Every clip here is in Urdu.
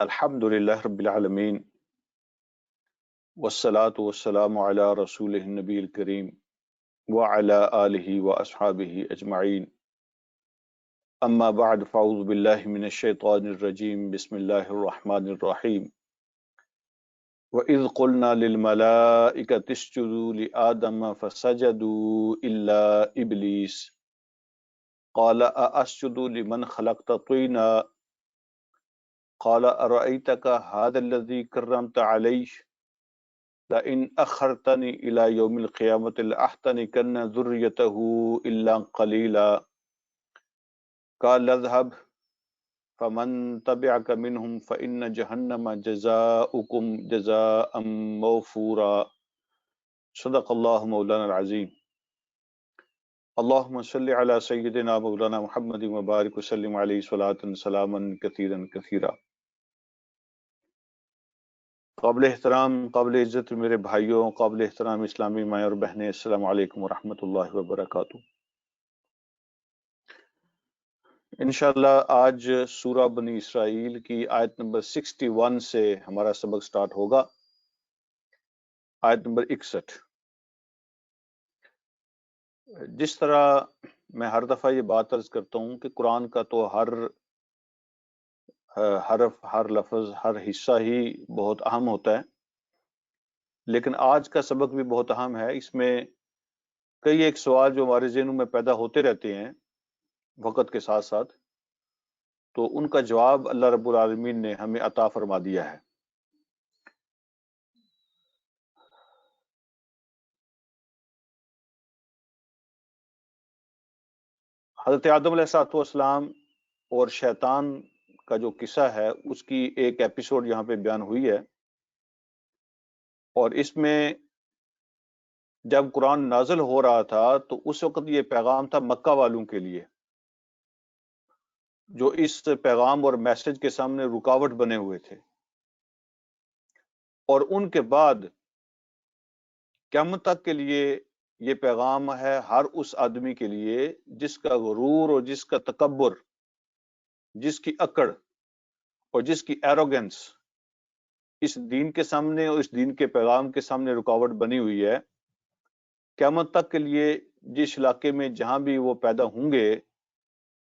الحمدللہ رب العالمین والصلاة والسلام علی رسولہ النبی الکریم وعلی آلہ واصحابہ اجمعین اما بعد فاعوذ باللہ من الشیطان الرجیم بسم اللہ الرحمن الرحیم وَإِذْ قُلْنَا لِلْمَلَائِكَةِ اسْجُدُوا لِآدَمَ فَسَجَدُوا إِلَّا إِبْلِيسَ قَالَ أَأَسْجُدُ لِمَنْ خَلَقْتَ طِينًا قال أرأيتك هذا الذي كرمت عليه لئن أخرتني إلى يوم القيامة لأحتنكن ذريته إلا قليلا قال اذهب فمن تبعك منهم فإن جهنم جزاؤكم جزاء موفورا صدق الله مولانا العظيم اللهم صل على سيدنا مولانا محمد وبارك وسلم عليه صلاة سلاما كثيرا كثيرا۔ قابل احترام، قابل عزت میرے بھائیوں، قابل احترام اسلامی مائیں اور بہنیں، السلام علیکم ورحمۃ اللہ وبرکاتہ۔ انشاءاللہ آج سورہ بنی اسرائیل کی آیت نمبر 61 سے ہمارا سبق سٹارٹ ہوگا، آیت نمبر 61۔ جس طرح میں ہر دفعہ یہ بات عرض کرتا ہوں کہ قرآن کا تو ہر حرف، ہر لفظ، ہر حصہ ہی بہت اہم ہوتا ہے، لیکن آج کا سبق بھی بہت اہم ہے۔ اس میں کئی ایک سوال جو ہمارے ذہنوں میں پیدا ہوتے رہتے ہیں وقت کے ساتھ ساتھ، تو ان کا جواب اللہ رب العالمین نے ہمیں عطا فرما دیا ہے۔ حضرت آدم علیہ السلام اور شیطان کا جو قصہ ہے اس کی ایک ایپیسوڈ یہاں پہ بیان ہوئی ہے، اور اس میں جب قرآن نازل ہو رہا تھا تو اس وقت یہ پیغام تھا مکہ والوں کے لیے، جو اس پیغام اور میسج کے سامنے رکاوٹ بنے ہوئے تھے، اور ان کے بعد قیامت تک کے لیے یہ پیغام ہے ہر اس آدمی کے لیے جس کا غرور اور جس کا تکبر، جس کی اکڑ اور جس کی ایروگنس اس دین کے سامنے اور اس دین کے پیغام کے سامنے رکاوٹ بنی ہوئی ہے۔ قیامت تک کے لیے جس علاقے میں جہاں بھی وہ پیدا ہوں گے،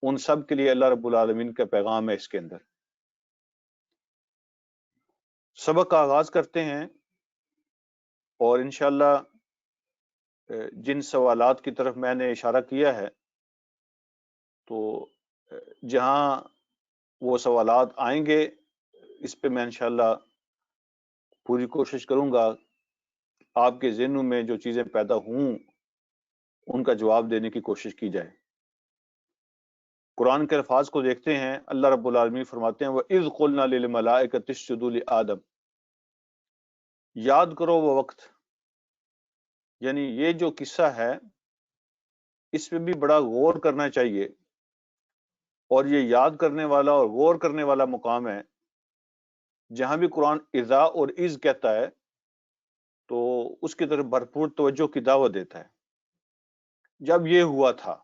ان سب کے لیے اللہ رب العالمین کا پیغام ہے اس کے اندر۔ سبق کا آغاز کرتے ہیں، اور انشاءاللہ جن سوالات کی طرف میں نے اشارہ کیا ہے، تو جہاں وہ سوالات آئیں گے اس پہ میں انشاءاللہ پوری کوشش کروں گا آپ کے ذہنوں میں جو چیزیں پیدا ہوں ان کا جواب دینے کی کوشش کی جائے۔ قرآن کے الفاظ کو دیکھتے ہیں، اللہ رب العالمین فرماتے ہیں وَإِذْ قُلْنَا لِلْمَلَائِكَةِ اسْجُدُوا لِآدَمَ، یاد کرو وہ وقت، یعنی یہ جو قصہ ہے اس پہ بھی بڑا غور کرنا چاہیے، اور یہ یاد کرنے والا اور غور کرنے والا مقام ہے۔ جہاں بھی قرآن اذا اور از کہتا ہے تو اس کی طرف بھرپور توجہ کی دعوت دیتا ہے۔ جب یہ ہوا تھا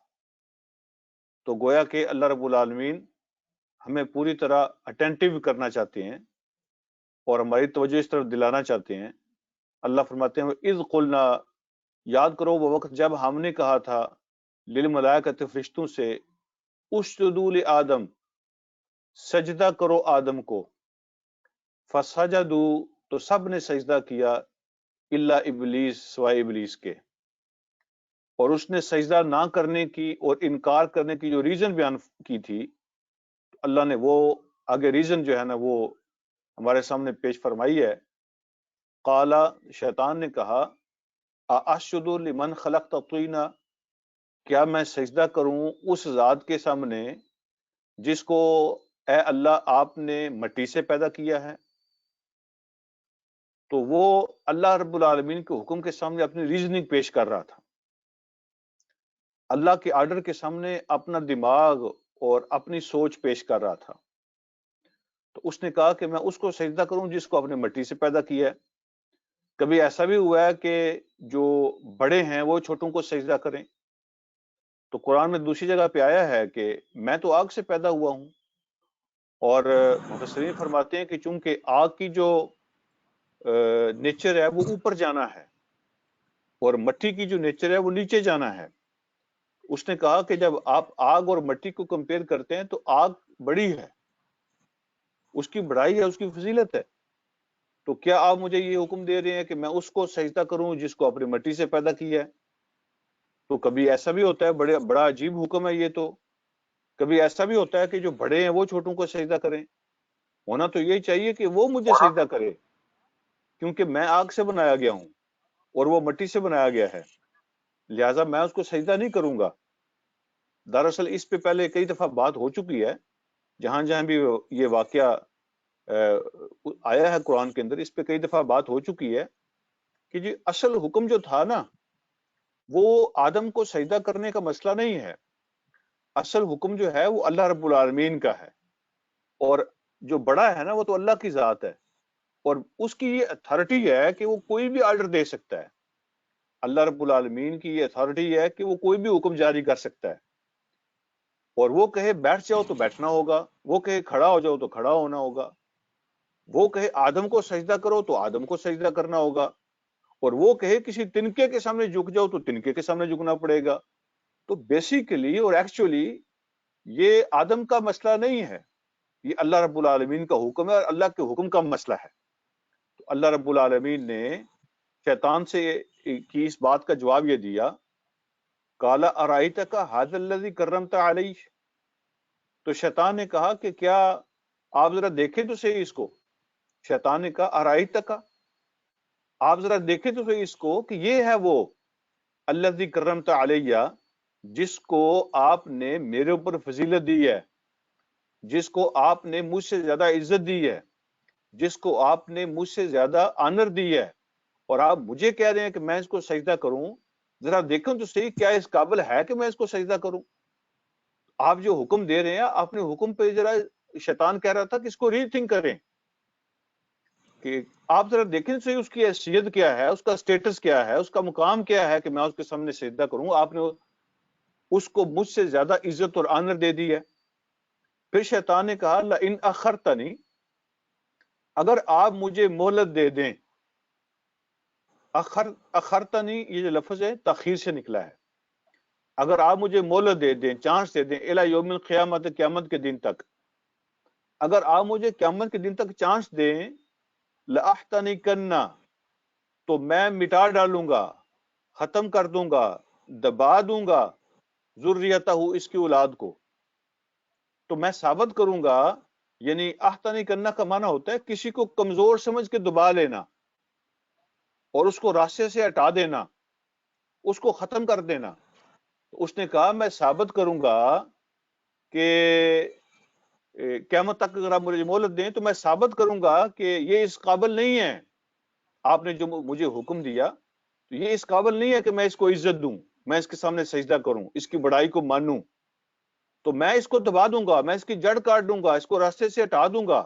تو گویا کہ اللہ رب العالمین ہمیں پوری طرح اٹینٹیو کرنا چاہتے ہیں اور ہماری توجہ اس طرف دلانا چاہتے ہیں۔ اللہ فرماتے ہیں اذ قلنا، یاد کرو وہ وقت جب ہم نے کہا تھا للملائکۃ، فرشتوں سے، اسجدوا لآدم، سجدہ کرو آدم کو، فسجدوا، تو سب نے سجدہ کیا، الا ابلیس، سوائے ابلیس کے۔ اور اس نے سجدہ نہ کرنے کی اور انکار کرنے کی جو ریزن بیان کی تھی، اللہ نے وہ آگے ریزن جو ہے نا وہ ہمارے سامنے پیش فرمائی ہے۔ قالا، شیطان نے کہا، ااسجد لمن خلقت طینا، کیا میں سجدہ کروں اس ذات کے سامنے جس کو اے اللہ آپ نے مٹی سے پیدا کیا ہے؟ تو وہ اللہ رب العالمین کے حکم کے سامنے اپنی ریزننگ پیش کر رہا تھا، اللہ کے آرڈر کے سامنے اپنا دماغ اور اپنی سوچ پیش کر رہا تھا۔ تو اس نے کہا کہ میں اس کو سجدہ کروں جس کو اپنے مٹی سے پیدا کیا ہے۔ کبھی ایسا بھی ہوا ہے کہ جو بڑے ہیں وہ چھوٹوں کو سجدہ کریں؟ تو قرآن میں دوسری جگہ پہ آیا ہے کہ میں تو آگ سے پیدا ہوا ہوں اور مفسرین فرماتے ہیں کہ چونکہ آگ کی جو نیچر ہے وہ اوپر جانا ہے اور مٹی کی جو نیچر ہے وہ نیچے جانا ہے. اس نے کہا کہ جب آپ آگ اور مٹی کو کمپیئر کرتے ہیں تو آگ بڑی ہے، اس کی بڑائی ہے، اس کی فضیلت ہے. تو کیا آپ مجھے یہ حکم دے رہے ہیں کہ میں اس کو سجدہ کروں جس کو اپنی مٹی سے پیدا کیا ہے؟ تو کبھی ایسا بھی ہوتا ہے، بڑا عجیب حکم ہے یہ. تو کبھی ایسا بھی ہوتا ہے کہ جو بڑے ہیں وہ چھوٹوں کو سجدہ کریں. ہونا تو یہی چاہیے کہ وہ مجھے سجدہ کرے، کیونکہ میں آگ سے بنایا گیا ہوں اور وہ مٹی سے بنایا گیا ہے، لہٰذا میں اس کو سجدہ نہیں کروں گا. دراصل اس پہ پہلے کئی دفعہ بات ہو چکی ہے، جہاں جہاں بھی یہ واقعہ آیا ہے قرآن کے اندر، اس پہ کئی دفعہ بات ہو چکی ہے کہ جی اصل حکم جو تھا نا وہ آدم کو سجدہ کرنے کا مسئلہ نہیں ہے. اصل حکم جو ہے وہ اللہ رب العالمین کا ہے، اور جو بڑا ہے نا وہ تو اللہ کی ذات ہے، اور اس کی یہ اتھارٹی ہے کہ وہ کوئی بھی آرڈر دے سکتا ہے. اللہ رب العالمین کی یہ اتھارٹی ہے کہ وہ کوئی بھی حکم جاری کر سکتا ہے، اور وہ کہے بیٹھ جاؤ تو بیٹھنا ہوگا، وہ کہے کھڑا ہو جاؤ تو کھڑا ہونا ہوگا، وہ کہے آدم کو سجدہ کرو تو آدم کو سجدہ کرنا ہوگا، اور وہ کہے کسی تنکے کے سامنے جھک جاؤ تو تنکے کے سامنے جھکنا پڑے گا. تو بیسیکلی اور ایکچولی یہ آدم کا مسئلہ نہیں ہے، یہ اللہ رب العالمین کا حکم ہے اور اللہ کے حکم کا مسئلہ ہے. تو اللہ رب العالمین نے شیطان سے کی اس بات کا جواب یہ دیا، قال ارائیتک ھذا الذی کرمت علیہ. تو شیطان نے کہا کہ کیا آپ ذرا دیکھیں تو صحیح اس کو. شیطان نے کہا ارائیتک، آپ ذرا دیکھیں تو صحیح اس کو کہ یہ ہے وہ الذی کرمت علیہ جس کو آپ نے میرے اوپر فضیلت دی ہے، جس کو آپ نے مجھ سے زیادہ عزت دی ہے، جس کو آپ نے مجھ سے زیادہ آنر دی ہے، اور آپ مجھے کہہ رہے ہیں کہ میں اس کو سجدہ کروں. ذرا دیکھیں تو صحیح کیا اس قابل ہے کہ میں اس کو سجدہ کروں. آپ جو حکم دے رہے ہیں اپنے حکم پہ ذرا، شیطان کہہ رہا تھا کہ اس کو ری تھنک کریں، کہ آپ ذرا دیکھیں صحیح اس کی حیثیت کیا ہے، اس کا سٹیٹس کیا ہے، اس کا مقام کیا ہے کہ میں اس کے سامنے سجدہ کروں. آپ نے اس کو مجھ سے زیادہ عزت اور آنر دے دی ہے. پھر شیطان نے کہا لئن اخرتنی، اگر آپ مجھے مہلت دے دیں. اخرتنی یہ جو لفظ ہے تاخیر سے نکلا ہے. اگر آپ مجھے مہلت دے دیں، چانس دے دیں، الی یوم القیامت، قیامت کے دن تک، اگر آپ مجھے قیامت کے دن تک چانس دیں، لأحتنکن، تو میں مٹا ڈالوں گا، ختم کر دوں گا، دبا دوں گا، ذریتہ، اس کی اولاد کو. تو میں ثابت کروں گا، یعنی احتنی کرنا کا معنی ہوتا ہے کسی کو کمزور سمجھ کے دبا لینا اور اس کو راستے سے ہٹا دینا، اس کو ختم کر دینا. تو اس نے کہا میں ثابت کروں گا کہ قیامت تک اگر آپ مجھے مہلت دیں تو میں ثابت کروں گا کہ یہ اس قابل نہیں ہے، آپ نے جو مجھے حکم دیا تو یہ اس قابل نہیں ہے کہ میں اس کو عزت دوں، میں اس کے سامنے سجدہ کروں، اس کی بڑائی کو مانوں. تو میں اس کو دبا دوں گا، میں اس کی جڑ کاٹ دوں گا، اس کو راستے سے ہٹا دوں گا،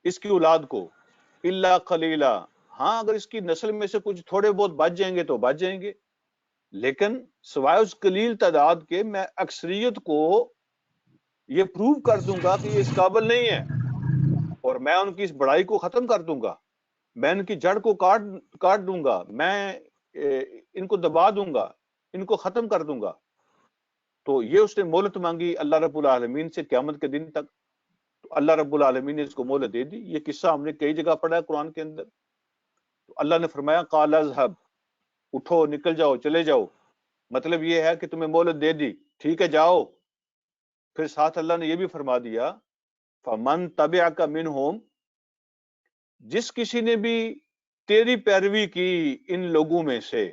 اس کی اولاد کو. الا قلیلا، ہاں اگر اس کی نسل میں سے کچھ تھوڑے بہت بچ جائیں گے تو بچ جائیں گے، لیکن سوائے اس قلیل تعداد کے میں اکثریت کو یہ پروو کر دوں گا کہ یہ اس قابل نہیں ہے، اور میں ان کی اس بڑائی کو ختم کر دوں گا، میں ان کی جڑ کو کاٹ دوں گا، میں ان کو دبا دوں گا، ان کو ختم کر دوں گا. تو یہ اس نے مہلت مانگی اللہ رب العالمین سے قیامت کے دن تک. تو اللہ رب العالمین نے اس کو مہلت دے دی. یہ قصہ ہم نے کئی جگہ پڑھا ہے قرآن کے اندر. تو اللہ نے فرمایا قال اذهب، اٹھو نکل جاؤ چلے جاؤ، مطلب یہ ہے کہ تمہیں مہلت دے دی، ٹھیک ہے جاؤ. پھر ساتھ اللہ نے یہ بھی فرما دیا فمن تبعک منہم، جس کسی نے بھی تیری پیروی کی ان لوگوں میں سے،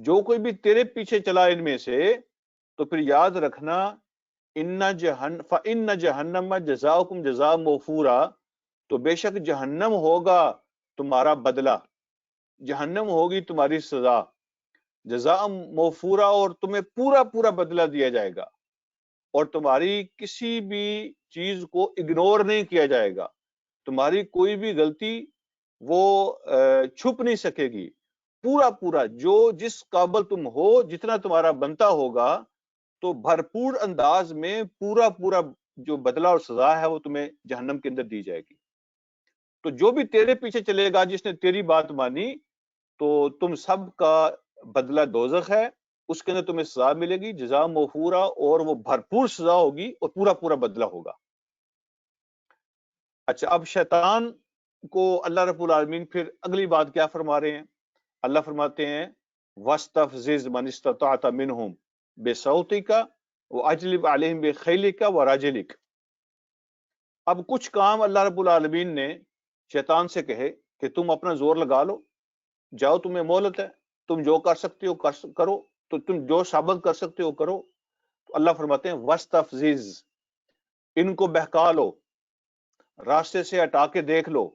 جو کوئی بھی تیرے پیچھے چلا ان میں سے، تو پھر یاد رکھنا فإن جہنم جزاؤکم جزاء موفورا، تو بے شک جہنم ہوگا تمہارا بدلہ، جہنم ہوگی تمہاری سزا، جزاء موفورا، اور تمہیں پورا پورا بدلہ دیا جائے گا، اور تمہاری کسی بھی چیز کو اگنور نہیں کیا جائے گا، تمہاری کوئی بھی غلطی وہ چھپ نہیں سکے گی. پورا پورا جو جس قابل تم ہو، جتنا تمہارا بنتا ہوگا، تو بھرپور انداز میں پورا پورا جو بدلہ اور سزا ہے وہ تمہیں جہنم کے اندر دی جائے گی۔ تو جو بھی تیرے پیچھے چلے گا، جس نے تیری بات مانی، تو تم سب کا بدلہ دوزخ ہے، اس کے اندر تمہیں سزا ملے گی، جزا موفورہ، اور وہ بھرپور سزا ہوگی اور پورا پورا بدلہ ہوگا۔ اچھا، اب شیطان کو اللہ رب العالمین پھر اگلی بات کیا فرما رہے ہیں؟ اللہ فرماتے ہیں وَاسْتَفْزِزْ مَنِ اسْتَطَعْتَ مِنْهُمْ بِصَوْتِكَ وَأَجْلِبْ عَلَيْهِمْ بِخَيْلِكَ وَرَجِلِكَ۔ اب کچھ کام اللہ رب العالمین نے شیطان سے کہے کہ تم اپنا زور لگا لو، جاؤ تمہیں مہلت ہے، تم جو کر سکتے ہو کرو، تو تم جو ثابت کر سکتے ہو کرو۔ تو اللہ فرماتے ہیں وَاسْتَفْزِزْ، ان کو بہکا لو، راستے سے ہٹا کے دیکھ لو،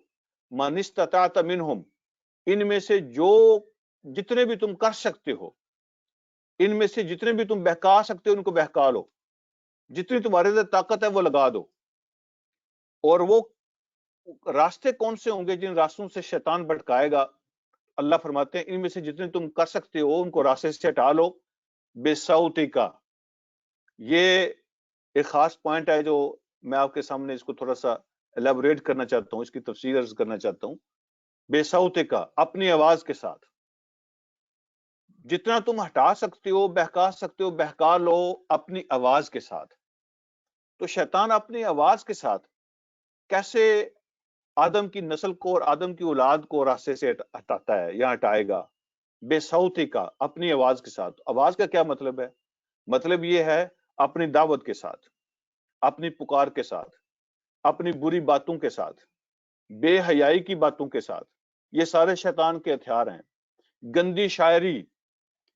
مَنِ اسْتَطَعْتَ مِنْهُمْ، ان میں سے جو جتنے بھی تم کر سکتے ہو، ان میں سے جتنے بھی تم بہکا سکتے ہو ان کو بہکا لو، جتنی تمہارے اندر طاقت ہے وہ لگا دو۔ اور وہ راستے کون سے ہوں گے جن راستوں سے شیطان بھٹکائے گا؟ اللہ فرماتے ہیں ان میں سے جتنے تم کر سکتے ہو ان کو راستے سے ہٹا لو، بے صوتی کا۔ یہ ایک خاص پوائنٹ ہے جو میں آپ کے سامنے اس کو تھوڑا سا الیبوریٹ کرنا چاہتا ہوں، اس کی تفصیل عرض کرنا چاہتا ہوں۔ بے صوتی کا، اپنی آواز کے ساتھ، جتنا تم ہٹا سکتے ہو بہکا سکتے ہو بہکا لو اپنی آواز کے ساتھ۔ تو شیطان اپنی آواز کے ساتھ کیسے آدم کی نسل کو اور آدم کی اولاد کو راستے سے ہٹاتا ہے یا ہٹائے گا؟ بے صوتی کا، اپنی آواز کے ساتھ۔ آواز کا کیا مطلب ہے؟ مطلب یہ ہے اپنی دعوت کے ساتھ، اپنی پکار کے ساتھ، اپنی بری باتوں کے ساتھ، بے حیائی کی باتوں کے ساتھ۔ یہ سارے شیطان کے ہتھیار ہیں۔ گندی شاعری،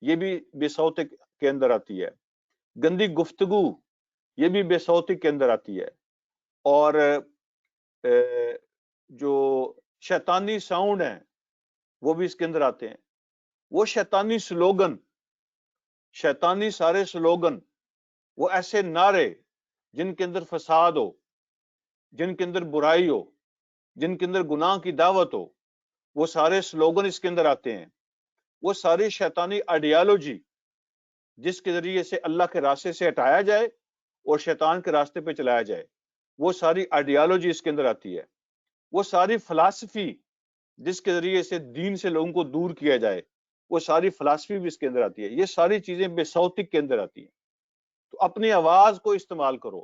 یہ بھی بے صوتی کے اندر آتی ہے۔ گندی گفتگو، یہ بھی بے صوتی کے اندر آتی ہے۔ اور جو شیطانی ساؤنڈ ہیں وہ بھی اس کے اندر آتے ہیں۔ وہ شیطانی سلوگن، شیطانی سارے سلوگن، وہ ایسے نعرے جن کے اندر فساد ہو، جن کے اندر برائی ہو، جن کے اندر گناہ کی دعوت ہو، وہ سارے سلوگن اس کے اندر آتے ہیں۔ وہ ساری شیطانی آئیڈیالوجی جس کے ذریعے سے اللہ کے راستے سے ہٹایا جائے اور شیطان کے راستے پہ چلایا جائے، وہ ساری آئیڈیالوجی اس کے اندر آتی ہے۔ وہ ساری فلسفی جس کے ذریعے سے دین سے لوگوں کو دور کیا جائے، وہ ساری فلسفی بھی اس کے اندر آتی ہے۔ یہ ساری چیزیں بے صوتی کے اندر آتی ہیں۔ تو اپنی آواز کو استعمال کرو،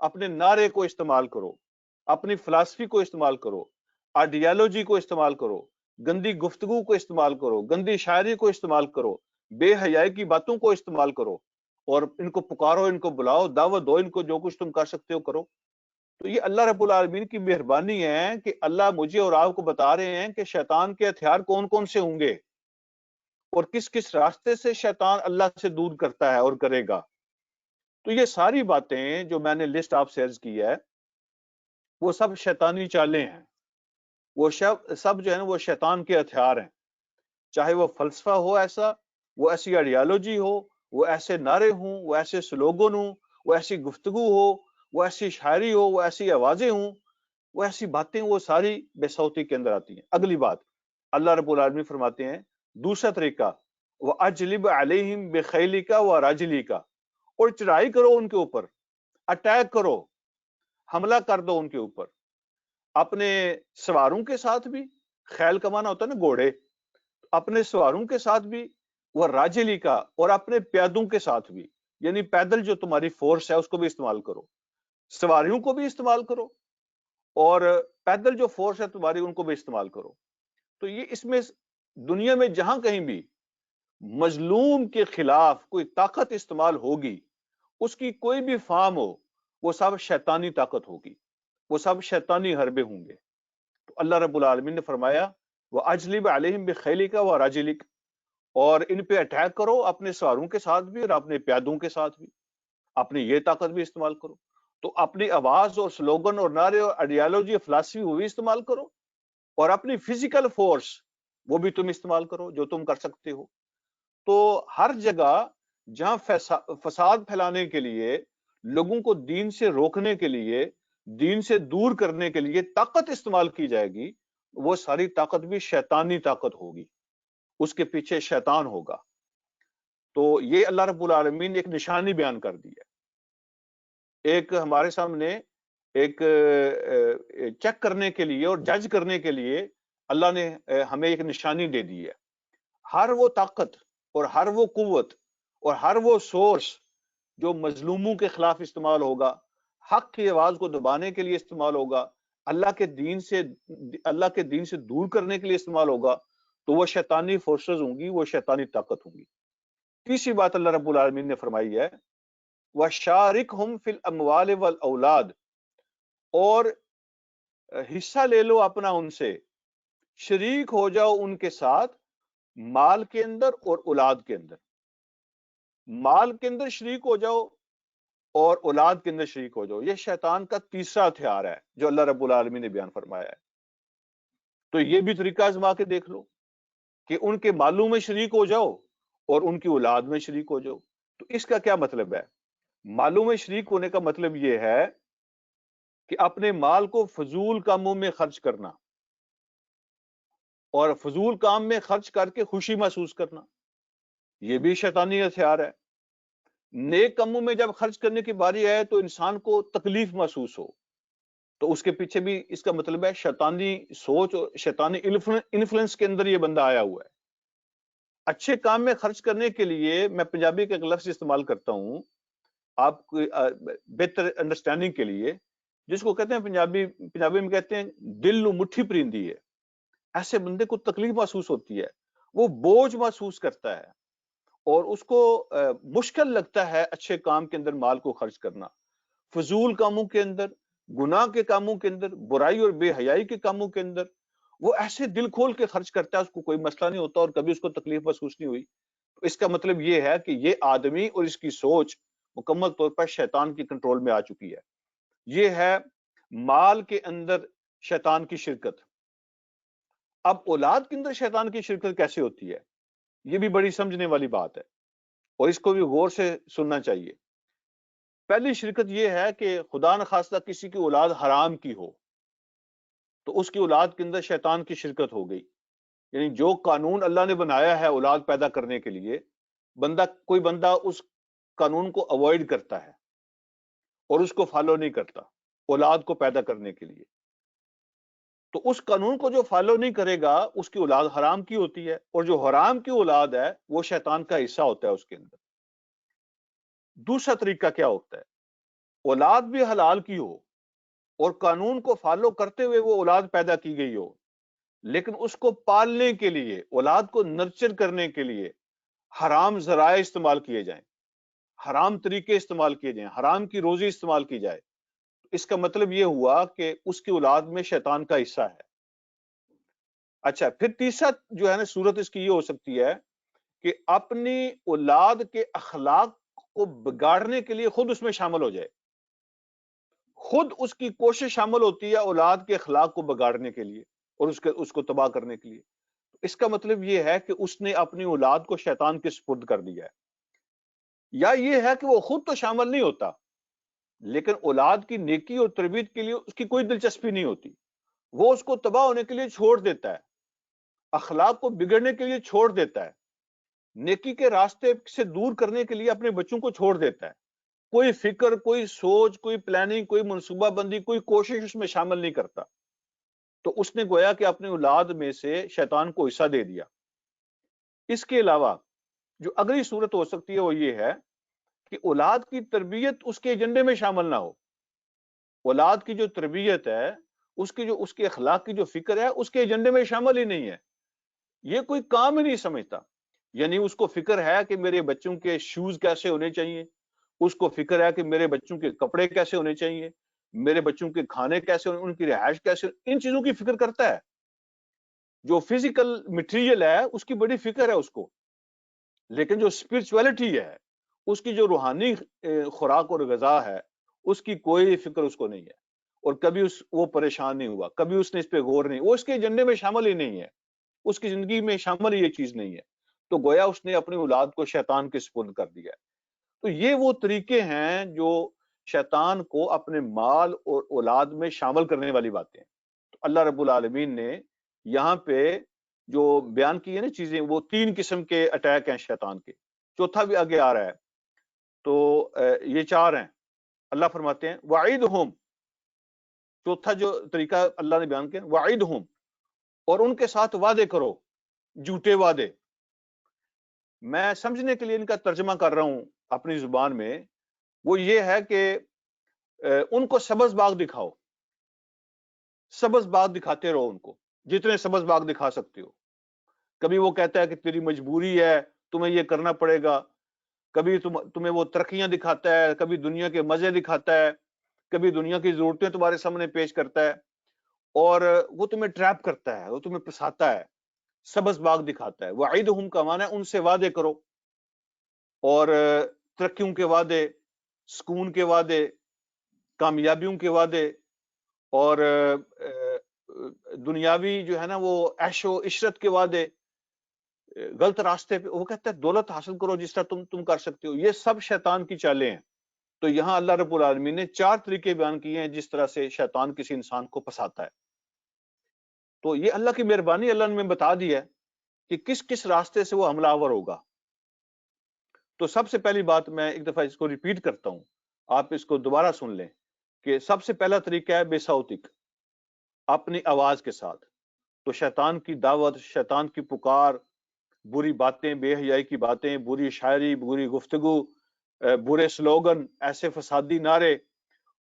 اپنے نعرے کو استعمال کرو، اپنی فلسفی کو استعمال کرو، آئیڈیالوجی کو استعمال کرو، گندی گفتگو کو استعمال کرو، گندی شاعری کو استعمال کرو، بے حیائی کی باتوں کو استعمال کرو، اور ان کو پکارو، ان کو بلاؤ، دعوت دو، ان کو جو کچھ تم کر سکتے ہو کرو۔ تو یہ اللہ رب العالمین کی مہربانی ہے کہ اللہ مجھے اور آپ کو بتا رہے ہیں کہ شیطان کے ہتھیار کون کون سے ہوں گے اور کس کس راستے سے شیطان اللہ سے دور کرتا ہے اور کرے گا۔ تو یہ ساری باتیں جو میں نے لسٹ آپ سے عرض کی ہے وہ سب شیطانی چالیں ہیں، وہ سب جو ہے نا وہ شیطان کے ہتھیار ہیں۔ چاہے وہ فلسفہ ہو، ایسا وہ ایسی آئیڈیالوجی ہو، وہ ایسے نعرے ہوں، وہ ایسے سلوگن ہوں، وہ ایسی گفتگو ہو، وہ ایسی شاعری ہو، وہ ایسی آوازیں ہوں، وہ ایسی باتیں، وہ ساری بے صوتی کے اندر آتی ہیں۔ اگلی بات اللہ رب العالمین فرماتے ہیں دوسرا طریقہ، وَأَجْلِبْ عَلَيْهِمْ بِخَيْلِكَ وَرَجْلِكَ، اور چڑھائی کرو ان کے اوپر، اٹیک کرو، حملہ کر دو ان کے اوپر، اپنے سواروں کے ساتھ بھی، خیل کا معنی ہوتا ہے نا گھوڑے، اپنے سواروں کے ساتھ بھی، وہ راجلی کا، اور اپنے پیادوں کے ساتھ بھی، یعنی پیدل جو تمہاری فورس ہے اس کو بھی استعمال کرو، سواریوں کو بھی استعمال کرو، اور پیدل جو فورس ہے تمہاری ان کو بھی استعمال کرو۔ تو یہ اس میں دنیا میں جہاں کہیں بھی مظلوم کے خلاف کوئی طاقت استعمال ہوگی، اس کی کوئی بھی فارم ہو، وہ سب شیطانی طاقت ہوگی، وہ سب شیطانی حربے ہوں گے۔ تو اللہ رب العالمین نے فرمایا وَأَجْلِبْ عَلَيْهِمْ بِخَيْلِكَ وَرَجِلِكَ، اور ان پہ اٹیک کرو اپنے سواروں کے ساتھ بھی اور اپنے پیادوں کے ساتھ بھی، اپنی یہ طاقت بھی استعمال کرو۔ تو اپنی آواز اور سلوگن اور نعرے اور آئیڈیالوجی اور فلسفی وہ بھی استعمال کرو، اور اپنی فزیکل فورس وہ بھی تم استعمال کرو جو تم کر سکتے ہو۔ تو ہر جگہ جہاں فساد پھیلانے کے لیے، لوگوں کو دین سے روکنے کے لیے، دین سے دور کرنے کے لیے طاقت استعمال کی جائے گی، وہ ساری طاقت بھی شیطانی طاقت ہوگی، اس کے پیچھے شیطان ہوگا۔ تو یہ اللہ رب العالمین نے ایک نشانی بیان کر دی ہے ایک ہمارے سامنے ایک چیک کرنے کے لیے اور جج کرنے کے لیے اللہ نے ہمیں ایک نشانی دے دی ہے. ہر وہ طاقت اور ہر وہ قوت اور ہر وہ سورس جو مظلوموں کے خلاف استعمال ہوگا، حق کی آواز کو دبانے کے لیے استعمال ہوگا، اللہ کے دین سے دور کرنے کے لیے استعمال ہوگا، تو وہ شیطانی فورسز ہوں گی، وہ شیطانی طاقت ہوں گی. تیسری بات اللہ رب العالمین نے فرمائی ہے وَشَارِكْهُمْ فِي الْأَمْوَالِ وَالْأَوْلَادِ، اور حصہ لے لو اپنا ان سے، شریک ہو جاؤ ان کے ساتھ مال کے اندر اور اولاد کے اندر. مال کے اندر شریک ہو جاؤ اور اولاد کے اندر شریک ہو جاؤ. یہ شیطان کا تیسرا ہتھیار ہے جو اللہ رب العالمین نے بیان فرمایا ہے. تو یہ بھی طریقہ آزما کے دیکھ لو کہ ان کے مالوں میں شریک ہو جاؤ اور ان کی اولاد میں شریک ہو جاؤ. تو اس کا کیا مطلب ہے؟ مالوں میں شریک ہونے کا مطلب یہ ہے کہ اپنے مال کو فضول کاموں میں خرچ کرنا اور فضول کام میں خرچ کر کے خوشی محسوس کرنا، یہ بھی شیطانی ہتھیار ہے. نیک کاموں میں جب خرچ کرنے کی باری آئے تو انسان کو تکلیف محسوس ہو، تو اس کے پیچھے بھی اس کا مطلب ہے شیطانی سوچ اور شیطانی انفلوئنس کے اندر یہ بندہ آیا ہوا ہے. اچھے کام میں خرچ کرنے کے لیے میں پنجابی کا ایک لفظ استعمال کرتا ہوں آپ کو بہتر انڈرسٹینڈنگ کے لیے، جس کو کہتے ہیں پنجابی میں کہتے ہیں دل نو مٹھی پریندی ہے. ایسے بندے کو تکلیف محسوس ہوتی ہے، وہ بوجھ محسوس کرتا ہے اور اس کو مشکل لگتا ہے اچھے کام کے اندر مال کو خرچ کرنا. فضول کاموں کے اندر، گناہ کے کاموں کے اندر، برائی اور بے حیائی کے کاموں کے اندر وہ ایسے دل کھول کے خرچ کرتا ہے، اس کو کوئی مسئلہ نہیں ہوتا اور کبھی اس کو تکلیف محسوس نہیں ہوئی. اس کا مطلب یہ ہے کہ یہ آدمی اور اس کی سوچ مکمل طور پر شیطان کی کنٹرول میں آ چکی ہے. یہ ہے مال کے اندر شیطان کی شرکت. اب اولاد کے اندر شیطان کی شرکت کیسے ہوتی ہے؟ یہ بھی بڑی سمجھنے والی بات ہے اور اس کو بھی غور سے سننا چاہیے. پہلی شرکت یہ ہے کہ خدا نخواستہ کسی کی اولاد حرام کی ہو تو اس کی اولاد کے اندر شیطان کی شرکت ہو گئی. یعنی جو قانون اللہ نے بنایا ہے اولاد پیدا کرنے کے لیے، کوئی بندہ اس قانون کو اوائڈ کرتا ہے اور اس کو فالو نہیں کرتا اولاد کو پیدا کرنے کے لیے، تو اس قانون کو جو فالو نہیں کرے گا اس کی اولاد حرام کی ہوتی ہے، اور جو حرام کی اولاد ہے وہ شیطان کا حصہ ہوتا ہے اس کے اندر. دوسرا طریقہ کیا ہوتا ہے؟ اولاد بھی حلال کی ہو اور قانون کو فالو کرتے ہوئے وہ اولاد پیدا کی گئی ہو، لیکن اس کو پالنے کے لیے، اولاد کو نرچر کرنے کے لیے حرام ذرائع استعمال کیے جائیں، حرام طریقے استعمال کیے جائیں، حرام کی روزی استعمال کی جائے. اس کا مطلب یہ ہوا کہ اس کی اولاد میں شیطان کا حصہ ہے. اچھا، پھر تیسرا جو ہے نا صورت اس کی یہ ہو سکتی ہے کہ اپنی اولاد کے اخلاق کو بگاڑنے کے لیے خود اس میں شامل ہو جائے. خود اس کی کوشش شامل ہوتی ہے اولاد کے اخلاق کو بگاڑنے کے لیے اور اس کو تباہ کرنے کے لیے. اس کا مطلب یہ ہے کہ اس نے اپنی اولاد کو شیطان کے سپرد کر دیا ہے. یا یہ ہے کہ وہ خود تو شامل نہیں ہوتا لیکن اولاد کی نیکی اور تربیت کے لیے اس کی کوئی دلچسپی نہیں ہوتی، وہ اس کو تباہ ہونے کے لیے چھوڑ دیتا ہے، اخلاق کو بگڑنے کے لیے چھوڑ دیتا ہے، نیکی کے راستے سے دور کرنے کے لیے اپنے بچوں کو چھوڑ دیتا ہے. کوئی فکر، کوئی سوچ، کوئی پلاننگ، کوئی منصوبہ بندی، کوئی کوشش اس میں شامل نہیں کرتا. تو اس نے گویا کہ اپنی اولاد میں سے شیطان کو حصہ دے دیا. اس کے علاوہ جو اگلی صورت ہو سکتی ہے وہ یہ ہے کہ اولاد کی تربیت اس کے ایجنڈے میں شامل نہ ہو. اولاد کی جو تربیت ہے، اس کے اخلاق کی جو فکر ہے اس کے ایجنڈے میں شامل ہی نہیں ہے، یہ کوئی کام ہی نہیں سمجھتا. یعنی اس کو فکر ہے کہ میرے بچوں کے شوز کیسے ہونے چاہیے، اس کو فکر ہے کہ میرے بچوں کے کپڑے کیسے ہونے چاہیے، میرے بچوں کے کھانے کیسے ہونے، ان کی رہائش کیسے، ان چیزوں کی فکر کرتا ہے. جو فزیکل مٹیریل ہے اس کی بڑی فکر ہے اس کو، لیکن جو اسپرچولیٹی ہے، اس کی جو روحانی خوراک اور غذا ہے، اس کی کوئی فکر اس کو نہیں ہے. اور کبھی وہ پریشان نہیں ہوا، کبھی اس نے اس پہ غور نہیں، وہ اس کے ایجنڈے میں شامل ہی نہیں ہے، اس کی زندگی میں شامل ہی یہ چیز نہیں ہے. تو گویا اس نے اپنی اولاد کو شیطان کے سپرد کر دیا ہے. تو یہ وہ طریقے ہیں جو شیطان کو اپنے مال اور اولاد میں شامل کرنے والی باتیں ہیں. تو اللہ رب العالمین نے یہاں پہ جو بیان کی ہے نا چیزیں، وہ 3 قسم کے اٹیک ہیں شیطان کے. چوتھا بھی آگے آ رہا ہے، تو یہ 4 ہیں. اللہ فرماتے ہیں وعیدہم، چوتھا جو طریقہ اللہ نے بیان کیا وعیدہم، اور ان کے ساتھ وعدے کرو، جھوٹے وعدے۔ میں سمجھنے کے لیے ان کا ترجمہ کر رہا ہوں اپنی زبان میں، وہ یہ ہے کہ ان کو سبز باغ دکھاؤ، سبز باغ دکھاتے رہو ان کو، جتنے سبز باغ دکھا سکتے ہو۔ کبھی وہ کہتا ہے کہ تیری مجبوری ہے، تمہیں یہ کرنا پڑے گا، کبھی تمہیں وہ ترقیاں دکھاتا ہے، کبھی دنیا کے مزے دکھاتا ہے، کبھی دنیا کی ضرورتیں تمہارے سامنے پیش کرتا ہے، اور وہ تمہیں ٹریپ کرتا ہے، وہ تمہیں پھنساتا ہے، سبز باغ دکھاتا ہے۔ وعیدہم کا معنی ہے ان سے وعدے کرو، اور ترقیوں کے وعدے، سکون کے وعدے، کامیابیوں کے وعدے، اور دنیاوی جو ہے نا وہ عیش و عشرت کے وعدے، غلط راستے پہ وہ کہتا ہے دولت حاصل کرو جس طرح تم کر سکتے ہو۔ یہ سب شیطان کی چالیں ہیں۔ تو یہاں اللہ رب العالمین نے 4 طریقے بیان کیے ہیں جس طرح سے شیطان کسی انسان کو پھنساتا ہے۔ تو یہ اللہ کی مہربانی، اللہ نے ہمیں بتا دیا ہے کہ کس کس راستے سے وہ حملہ آور ہوگا۔ تو سب سے پہلی بات میں ایک دفعہ اس کو ریپیٹ کرتا ہوں، آپ اس کو دوبارہ سن لیں، کہ سب سے پہلا طریقہ ہے بے صوتک، اپنی آواز کے ساتھ۔ تو شیطان کی دعوت، شیطان کی پکار، بری باتیں، بے حیائی کی باتیں، بری شاعری، بری گفتگو، برے سلوگن، ایسے فسادی نعرے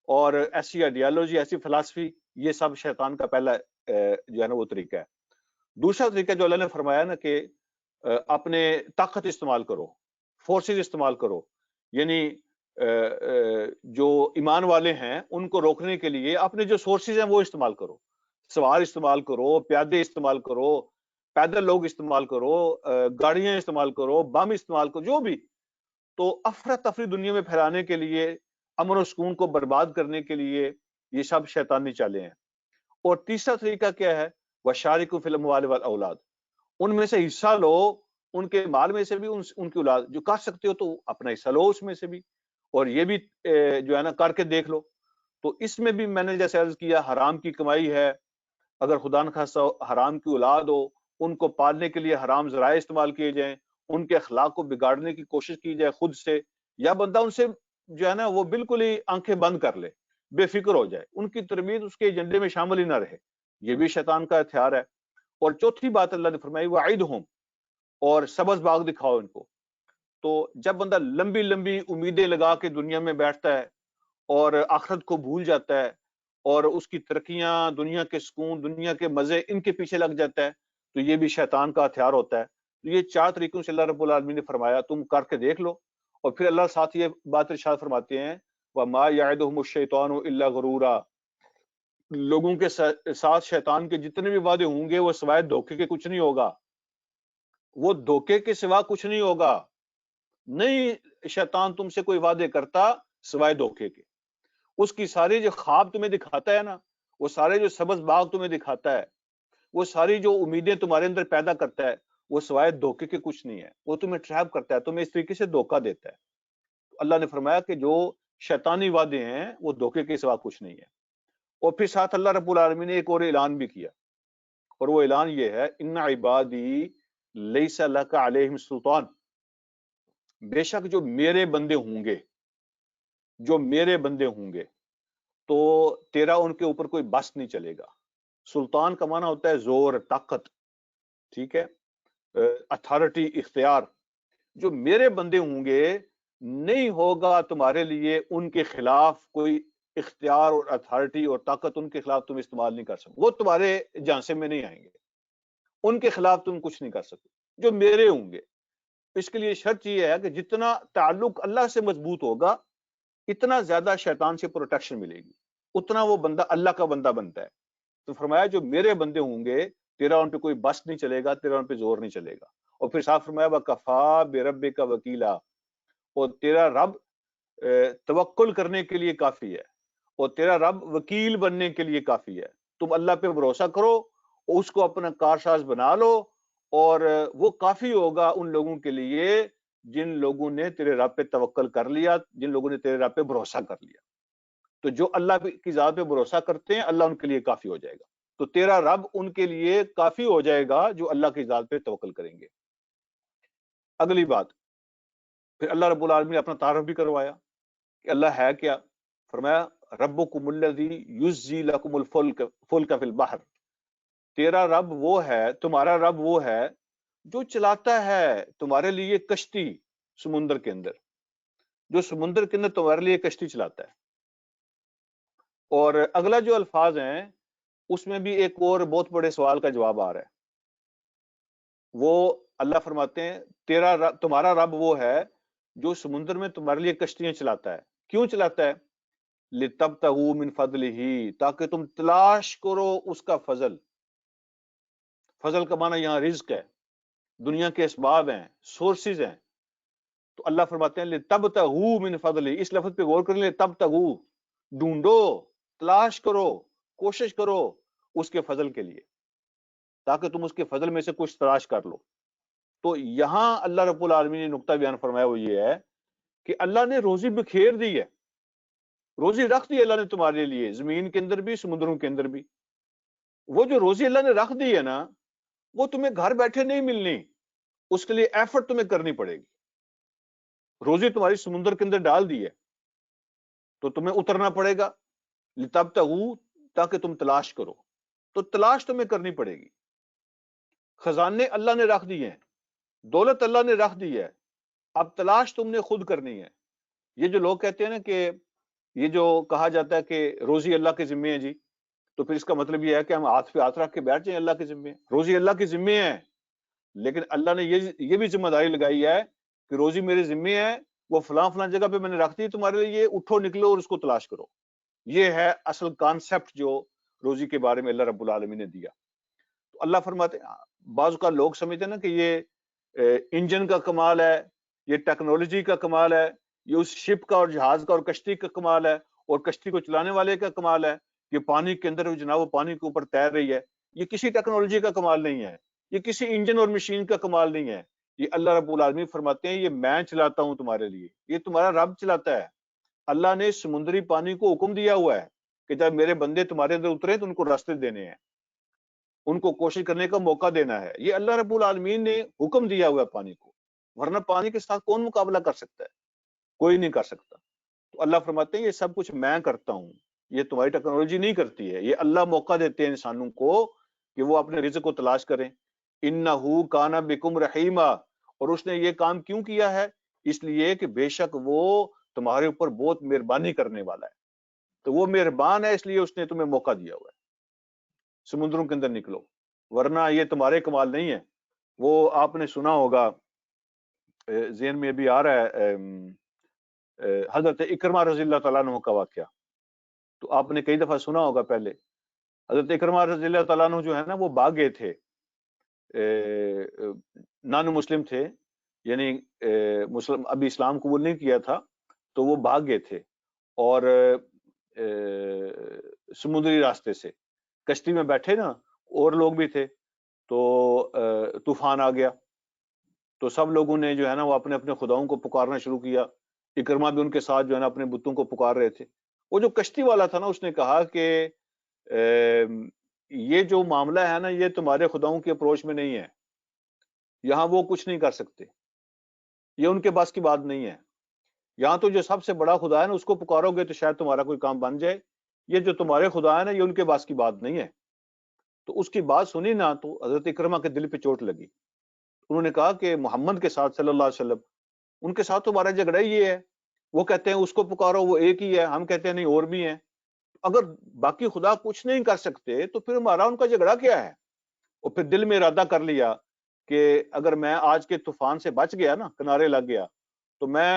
اور ایسی آئیڈیالوجی، ایسی فلسفی، یہ سب شیطان کا پہلا جو ہے نا وہ طریقہ ہے۔ دوسرا طریقہ جو اللہ نے فرمایا نا کہ اپنے طاقت استعمال کرو، فورسز استعمال کرو، یعنی جو ایمان والے ہیں ان کو روکنے کے لیے اپنے جو سورسز ہیں وہ استعمال کرو، سوار استعمال کرو، پیادے استعمال کرو، پیدل لوگ استعمال کرو، گاڑیاں استعمال کرو، بم استعمال کرو، جو بھی۔ تو افراتفری دنیا میں پھیلانے کے لیے، امن و سکون کو برباد کرنے کے لیے، یہ سب شیطانی چالیں ہیں۔ اور تیسرا طریقہ کیا ہے؟ وَشَارِكُ فِي الْأَمْوَالِ وَالْأَوْلَادِ، ان میں سے حصہ لو، ان کے مال میں سے بھی، ان کی اولاد جو کر سکتے ہو تو اپنا حصہ لو اس میں سے بھی، اور یہ بھی جو ہے نا کر کے دیکھ لو۔ تو اس میں بھی میں نے جیسے عرض کیا، حرام کی کمائی ہے، اگر خدا نخواستہ حرام کی اولاد ہو، ان کو پالنے کے لیے حرام ذرائع استعمال کیے جائیں، ان کے اخلاق کو بگاڑنے کی کوشش کی جائے خود سے، یا بندہ ان سے جو ہے نا وہ بالکل ہی آنکھیں بند کر لے، بے فکر ہو جائے، ان کی تربیت اس کے ایجنڈے میں شامل ہی نہ رہے، یہ بھی شیطان کا ہتھیار ہے۔ اور چوتھی بات اللہ نے فرمائی وعیدہم، اور سبز باغ دکھاؤ ان کو۔ تو جب بندہ لمبی لمبی امیدیں لگا کے دنیا میں بیٹھتا ہے اور آخرت کو بھول جاتا ہے، اور اس کی ترقیاں، دنیا کے سکون، دنیا کے مزے، ان کے پیچھے لگ جاتا ہے، تو یہ بھی شیطان کا ہتھیار ہوتا ہے۔ تو یہ 4 طریقوں سے اللہ رب العالمین نے فرمایا تم کر کے دیکھ لو۔ اور پھر اللہ ساتھ یہ بات ارشاد فرماتے ہیں وَمَا يَعِدُهُمُ الشَّيْطَانُ إِلَّا غُرُورًا، لوگوں کے ساتھ شیطان کے جتنے بھی وعدے ہوں گے وہ سوائے دھوکے کے کچھ نہیں ہوگا، وہ دھوکے کے سوا کچھ نہیں ہوگا۔ نہیں شیطان تم سے کوئی وعدے کرتا سوائے دھوکے کے۔ اس کی ساری جو خواب تمہیں دکھاتا ہے نا، وہ سارے جو سبز باغ تمہیں دکھاتا ہے، وہ ساری جو امیدیں تمہارے اندر پیدا کرتا ہے، وہ سوائے دھوکے کے کچھ نہیں ہے۔ وہ تمہیں ٹریپ کرتا ہے، تمہیں اس طریقے سے دھوکہ دیتا ہے۔ اللہ نے فرمایا کہ جو شیطانی وعدے ہیں وہ دھوکے کے سوا کچھ نہیں ہے۔ اور پھر ساتھ اللہ رب العالمین نے ایک اور اعلان بھی کیا، اور وہ اعلان یہ ہے ان عبادی لیس لک علیہم سلطان، بے شک جو میرے بندے ہوں گے، جو میرے بندے ہوں گے تو تیرا ان کے اوپر کوئی بس نہیں چلے گا۔ سلطان کا معنی ہوتا ہے زور، طاقت، ٹھیک ہے، اتھارٹی، اختیار۔ جو میرے بندے ہوں گے نہیں ہوگا تمہارے لیے ان کے خلاف کوئی اختیار اور اتھارٹی اور طاقت، ان کے خلاف تم استعمال نہیں کر سکتے، وہ تمہارے جانسے میں نہیں آئیں گے، ان کے خلاف تم کچھ نہیں کر سکتے جو میرے ہوں گے۔ اس کے لیے شرط یہ ہے کہ جتنا تعلق اللہ سے مضبوط ہوگا اتنا زیادہ شیطان سے پروٹیکشن ملے گی، اتنا وہ بندہ اللہ کا بندہ بنتا ہے۔ تو فرمایا جو میرے بندے ہوں گے تیرا ان پہ کوئی بس نہیں چلے گا، تیرا ان پہ زور نہیں چلے گا۔ اور پھر صاحب فرمایا وَكَفَىٰ بِرَبِّكَ وَكِيلًا، اور تیرا رب توکل کرنے کے لیے کافی ہے، اور تیرا رب وکیل بننے کے لیے کافی ہے۔ تم اللہ پہ بھروسہ کرو، اس کو اپنا کارساز بنا لو، اور وہ کافی ہوگا ان لوگوں کے لیے جن لوگوں نے تیرے رب پہ توکل کر لیا، جن لوگوں نے تیرے رب پہ بھروسہ کر لیا۔ تو جو اللہ کی ذات پہ بھروسہ کرتے ہیں اللہ ان کے لیے کافی ہو جائے گا۔ تو تیرا رب ان کے لیے کافی ہو جائے گا جو اللہ کی ذات پہ توکل کریں گے۔ اگلی بات، پھر اللہ رب العالمین نے اپنا تعارف بھی کروایا کہ اللہ ہے کیا۔ فرمایا ربکم الذی یزجی لکم الفلک فی البحر، تیرا رب وہ ہے، تمہارا رب وہ ہے جو چلاتا ہے تمہارے لیے کشتی سمندر کے اندر، جو سمندر کے اندر تمہارے لیے کشتی چلاتا ہے۔ اور اگلا جو الفاظ ہیں اس میں بھی ایک اور بہت بڑے سوال کا جواب آ رہا ہے۔ وہ اللہ فرماتے ہیں تیرا رب، تمہارا رب وہ ہے جو سمندر میں تمہارے لیے کشتیاں چلاتا ہے۔ کیوں چلاتا ہے؟ لِتَبْتَغُوا مِنْ فَضْلِهِ، تاکہ تم تلاش کرو اس کا فضل۔ فضل کا معنی یہاں رزق ہے، دنیا کے اسباب ہیں، سورسز ہیں۔ تو اللہ فرماتے ہیں لِتَبْتَغُوا مِنْ فَضْلِهِ، اس لفظ پہ غور کریں، لِتَبْتَغُوا، ڈھونڈو، تلاش کرو، کوشش کرو اس کے فضل کے لیے، تاکہ تم اس کے فضل میں سے کچھ تلاش کر لو۔ تو یہاں اللہ رب العالمین نے نقطہ بیان فرمایا وہ یہ ہے کہ اللہ نے روزی بکھیر دی ہے، روزی رکھ دی اللہ نے تمہارے لیے، زمین کے اندر بھی سمندروں کے اندر بھی۔ وہ جو روزی اللہ نے رکھ دی ہے نا، وہ تمہیں گھر بیٹھے نہیں ملنی، اس کے لیے ایفرٹ تمہیں کرنی پڑے گی۔ روزی تمہاری سمندر کے اندر ڈال دی ہے تو تمہیں اترنا پڑے گا، لتبتغوا، تاکہ تم تلاش کرو، تو تلاش تمہیں کرنی پڑے گی۔ خزانے اللہ نے رکھ دی ہیں، دولت اللہ نے رکھ دی ہے، اب تلاش تم نے خود کرنی ہے۔ یہ جو لوگ کہتے ہیں نا کہ یہ جو کہا جاتا ہے کہ روزی اللہ کے ذمے ہے جی، تو پھر اس کا مطلب یہ ہے کہ ہم ہاتھ پہ ہاتھ رکھ کے بیٹھ جائیں اللہ کے ذمے؟ روزی اللہ کے ذمے ہے، لیکن اللہ نے یہ بھی ذمہ داری لگائی ہے کہ روزی میرے ذمے ہے، وہ فلاں فلاں جگہ پہ میں نے رکھ دی تمہارے لیے، اٹھو نکلو اور اس کو تلاش کرو۔ یہ ہے اصل کانسیپٹ جو روزی کے بارے میں اللہ رب العالمین نے دیا۔ تو اللہ فرماتے ہیں، بعض کا لوگ سمجھتے ہیں نا کہ یہ انجن کا کمال ہے، یہ ٹیکنالوجی کا کمال ہے، یہ اس شپ کا اور جہاز کا اور کشتی کا کمال ہے، اور کشتی کو چلانے والے کا کمال ہے کہ پانی کے اندر جناب وہ پانی کے اوپر تیر رہی ہے۔ یہ کسی ٹیکنالوجی کا کمال نہیں ہے، یہ کسی انجن اور مشین کا کمال نہیں ہے، یہ اللہ رب العالمین فرماتے ہیں یہ میں چلاتا ہوں تمہارے لیے، یہ تمہارا رب چلاتا ہے۔ اللہ نے سمندری پانی کو حکم دیا ہوا ہے کہ جب میرے بندے تمہارے اندر اترے تو ان کو راستے دینے ہیں، ان کو کوشش کرنے کا موقع دینا ہے۔ یہ اللہ رب العالمین نے حکم دیا ہوا ہے پانی کو، ورنہ پانی کے ساتھ کون مقابلہ کر سکتا ہے؟ کوئی نہیں کر سکتا۔ تو اللہ فرماتے ہیں یہ سب کچھ میں کرتا ہوں، یہ تمہاری ٹیکنالوجی نہیں کرتی ہے، یہ اللہ موقع دیتے ہیں انسانوں کو کہ وہ اپنے رزق کو تلاش کریں۔ انہو کان بکم رحیما، اور اس نے یہ کام کیوں کیا ہے؟ اس لیے کہ بے شک وہ تمہارے اوپر بہت مہربانی کرنے والا ہے۔ تو وہ مہربان ہے، اس لیے اس نے تمہیں موقع دیا ہوا ہے، سمندروں کے اندر نکلو، ورنہ یہ تمہارے کمال نہیں ہے۔ وہ آپ نے سنا ہوگا، ذہن میں ابھی آ رہا ہے، حضرت اکرمہ رضی اللہ تعالیٰ عنہ کا واقعہ، تو آپ نے کئی دفعہ سنا ہوگا پہلے۔ حضرت اکرمہ رضی اللہ تعالیٰ عنہ جو ہے نا، وہ بھاگ گئے تھے، نان مسلم تھے، یعنی مسلم ابھی اسلام قبول نہیں کیا تھا، تو وہ بھاگ گئے تھے، اور سمندری راستے سے کشتی میں بیٹھے نا، اور لوگ بھی تھے، تو طوفان آ گیا، تو سب لوگوں نے جو ہے نا وہ اپنے اپنے خداؤں کو پکارنا شروع کیا۔ اکرمہ بھی ان کے ساتھ جو ہے نا اپنے بتوں کو پکار رہے تھے۔ وہ جو کشتی والا تھا نا، اس نے کہا کہ یہ جو معاملہ ہے نا یہ تمہارے خداؤں کے اپروچ میں نہیں ہے، یہاں وہ کچھ نہیں کر سکتے، یہ ان کے بس کی بات نہیں ہے، یہاں تو جو سب سے بڑا خدا ہے نا اس کو پکارو گے تو شاید تمہارا کوئی کام بن جائے، یہ جو تمہارے خدا ہے نا یہ ان کے بس کی بات نہیں ہے۔ تو اس کی بات سنی نا تو حضرت اکرمہ کے دل پہ چوٹ لگی۔ انہوں نے کہا کہ محمد کے ساتھ صلی اللہ علیہ وسلم، ان کے ساتھ تمہارا جھگڑا ہی یہ ہے، وہ کہتے ہیں اس کو پکارو وہ ایک ہی ہے، ہم کہتے ہیں نہیں اور بھی ہیں، اگر باقی خدا کچھ نہیں کر سکتے تو پھر ہمارا ان کا جھگڑا کیا ہے؟ اور پھر دل میں ارادہ کر لیا کہ اگر میں آج کے طوفان سے بچ گیا نا، کنارے لگ گیا، تو میں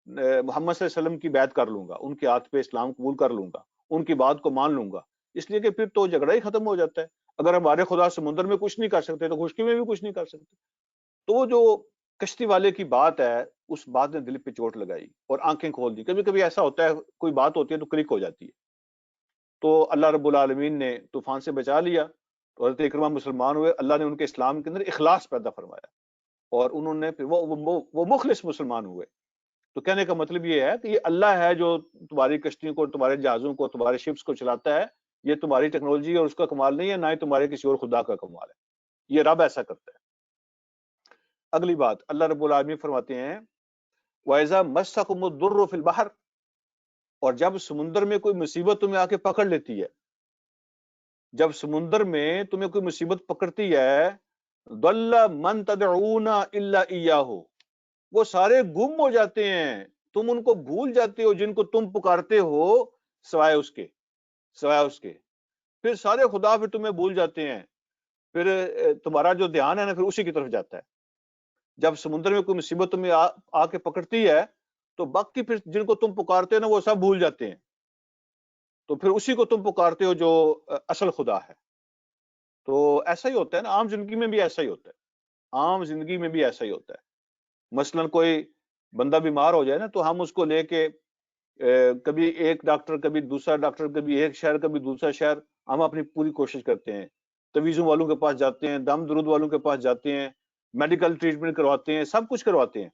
محمد صلی اللہ علیہ وسلم کی بیعت کر لوں گا، ان کے ہاتھ پہ اسلام قبول کر لوں گا، ان کی بات کو مان لوں گا، اس لیے کہ پھر تو جھگڑا ہی ختم ہو جاتا ہے۔ اگر ہمارے خدا سمندر میں کچھ نہیں کر سکتے تو خشکی میں بھی کچھ نہیں کر سکتے۔ تو وہ جو کشتی والے کی بات ہے، اس بات نے دل پہ چوٹ لگائی اور آنکھیں کھول دی۔ کبھی کبھی ایسا ہوتا ہے، کوئی بات ہوتی ہے تو کلک ہو جاتی ہے۔ تو اللہ رب العالمین نے طوفان سے بچا لیا، تو حضرت اکرمہ مسلمان ہوئے، اللہ نے ان کے اسلام کے اندر اخلاص پیدا فرمایا، اور انہوں نے پھر وہ مخلص مسلمان ہوئے۔ تو کہنے کا مطلب یہ ہے کہ یہ اللہ ہے جو تمہاری کشتیوں کو، تمہارے جہازوں کو، تمہارے شپس کو چلاتا ہے، یہ تمہاری ٹیکنالوجی اور اس کا کمال نہیں ہے، نہ ہی تمہارے کسی اور خدا کا کمال ہے، یہ رب ایسا کرتا ہے۔ اگلی بات اللہ رب العالمین فرماتے ہیں وَإِذَا مَسَّكُمُ الضُّرُّ فِي الْبَحْرِ، اور جب سمندر میں کوئی مصیبت تمہیں آ کے پکڑ لیتی ہے، جب سمندر میں تمہیں کوئی مصیبت پکڑتی ہے، ضل من تدعون الا ایاہ، وہ سارے گم ہو جاتے ہیں، تم ان کو بھول جاتے ہو جن کو تم پکارتے ہو سوائے اس کے، سوائے اس کے، پھر سارے خدا پھر تمہیں بھول جاتے ہیں، پھر تمہارا جو دھیان ہے نا پھر اسی کی طرف جاتا ہے۔ جب سمندر میں کوئی مصیبت تمہیں آ کے پکڑتی ہے تو باقی پھر جن کو تم پکارتے ہو نا وہ سب بھول جاتے ہیں، تو پھر اسی کو تم پکارتے ہو جو اصل خدا ہے۔ تو ایسا ہی ہوتا ہے نا، عام زندگی میں بھی ایسا ہی ہوتا ہے، عام زندگی میں بھی ایسا ہی ہوتا ہے۔ مثلا کوئی بندہ بیمار ہو جائے نا تو ہم اس کو لے کے کبھی ایک ڈاکٹر، کبھی دوسرا ڈاکٹر، کبھی ایک شہر کبھی دوسرا شہر، ہم اپنی پوری کوشش کرتے ہیں، تویزوں والوں کے پاس جاتے ہیں، دم درود والوں کے پاس جاتے ہیں، میڈیکل ٹریٹمنٹ کرواتے ہیں، سب کچھ کرواتے ہیں،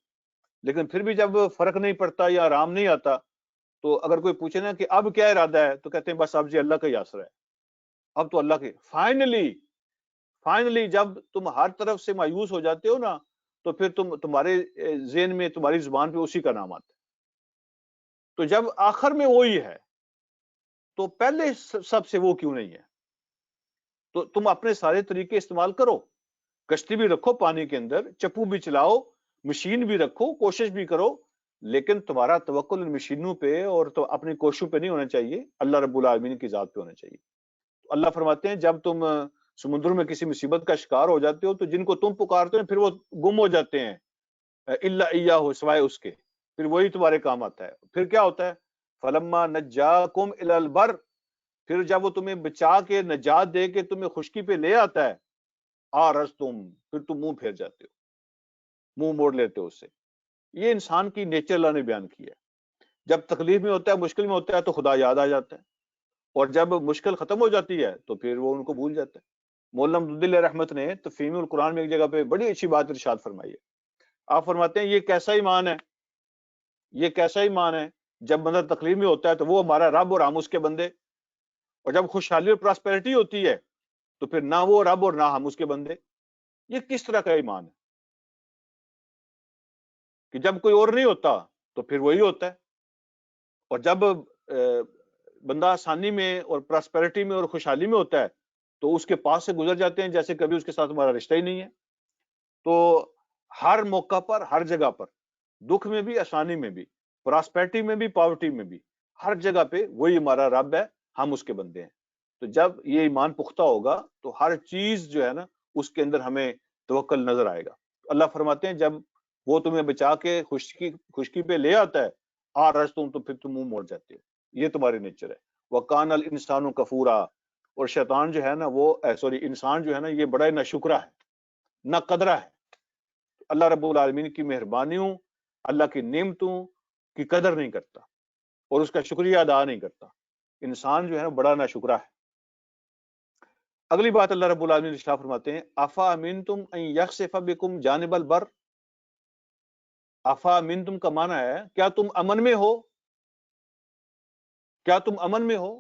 لیکن پھر بھی جب فرق نہیں پڑتا یا آرام نہیں آتا تو اگر کوئی پوچھے نا کہ اب کیا ارادہ ہے تو کہتے ہیں بس اب جی اللہ کا ہی آسرا ہے، اب تو اللہ کے۔ فائنلی جب تم ہر طرف سے مایوس ہو جاتے ہو نا تو پھر تمہارے ذہن میں، تمہاری زبان پہ اسی کا نام آتا ہے۔ تو جب آخر میں وہی ہے تو پہلے سب سے وہ کیوں نہیں ہے؟ تو تم اپنے سارے طریقے استعمال کرو، کشتی بھی رکھو پانی کے اندر، چپو بھی چلاؤ، مشین بھی رکھو، کوشش بھی کرو، لیکن تمہارا توکل ان مشینوں پہ اور تو اپنی کوششوں پہ نہیں ہونا چاہیے، اللہ رب العالمین کی ذات پہ ہونا چاہیے۔ تو اللہ فرماتے ہیں جب تم سمندر میں کسی مصیبت کا شکار ہو جاتے ہو تو جن کو تم پکارتے ہو پھر وہ گم ہو جاتے ہیں، الا ایاہ، سوائے اس کے، پھر وہی تمہارے کام آتا ہے۔ پھر کیا ہوتا ہے؟ فلما نجاکم الی البر، پھر جب وہ تمہیں بچا کے نجات دے کے تمہیں خشکی پہ لے آتا ہے، تم پھر تم منہ پھیر جاتے ہو، منہ موڑ لیتے ہو اس سے۔ یہ انسان کی نیچر اللہ نے بیان کی ہے، جب تکلیف میں ہوتا ہے، مشکل میں ہوتا ہے تو خدا یاد آ جاتا ہے، اور جب مشکل ختم ہو جاتی ہے تو پھر وہ ان کو بھول جاتا ہے۔ مولانا عبداللہ رحمت نے تفہیم القرآن میں ایک جگہ پہ بڑی اچھی بات ارشاد فرمائی ہے۔ آپ فرماتے ہیں یہ کیسا ایمان ہے، یہ کیسا ایمان ہے، جب بندہ تکلیف میں ہوتا ہے تو وہ ہمارا رب اور ہم اس کے بندے، اور جب خوشحالی اور پراسپیرٹی ہوتی ہے تو پھر نہ وہ رب اور نہ ہم اس کے بندے۔ یہ کس طرح کا ایمان ہے کہ جب کوئی اور نہیں ہوتا تو پھر وہی ہوتا ہے، اور جب بندہ آسانی میں اور پراسپیرٹی میں اور خوشحالی میں ہوتا ہے تو اس کے پاس سے گزر جاتے ہیں جیسے کبھی اس کے ساتھ ہمارا رشتہ ہی نہیں ہے۔ تو ہر موقع پر، ہر جگہ پر، دکھ میں بھی، آسانی میں بھی، پراسپیرٹی میں بھی، پاورٹی میں بھی، ہر جگہ پہ وہی ہمارا رب ہے، ہم اس کے بندے ہیں۔ تو جب یہ ایمان پختہ ہوگا تو ہر چیز جو ہے نا اس کے اندر ہمیں توکل نظر آئے گا۔ اللہ فرماتے ہیں جب وہ تمہیں بچا کے خشکی پہ لے آتا ہے، تو پھر تم منہ موڑ جاتے ہو، یہ تمہاری نیچر ہے۔ وَقَانَ الْإِنسَانُ كَفُورًا، اور شیطان جو ہے نا وہ انسان جو ہے نا یہ بڑا نہ شکرہ ہے، نہ قدرہ ہے، اللہ رب العالمین کی مہربانیوں، اللہ کی نعمتوں کی قدر نہیں کرتا اور اس کا شکریہ ادا نہیں کرتا۔ انسان جو ہے نا بڑا نہ شکرہ ہے۔ اگلی بات اللہ رب العالمین ارشاد فرماتے ہیں افا امنتم ان یخسف بکم جانب البر۔ افا امنتم کا معنی ہے کیا تم امن میں ہو، کیا تم امن میں ہو،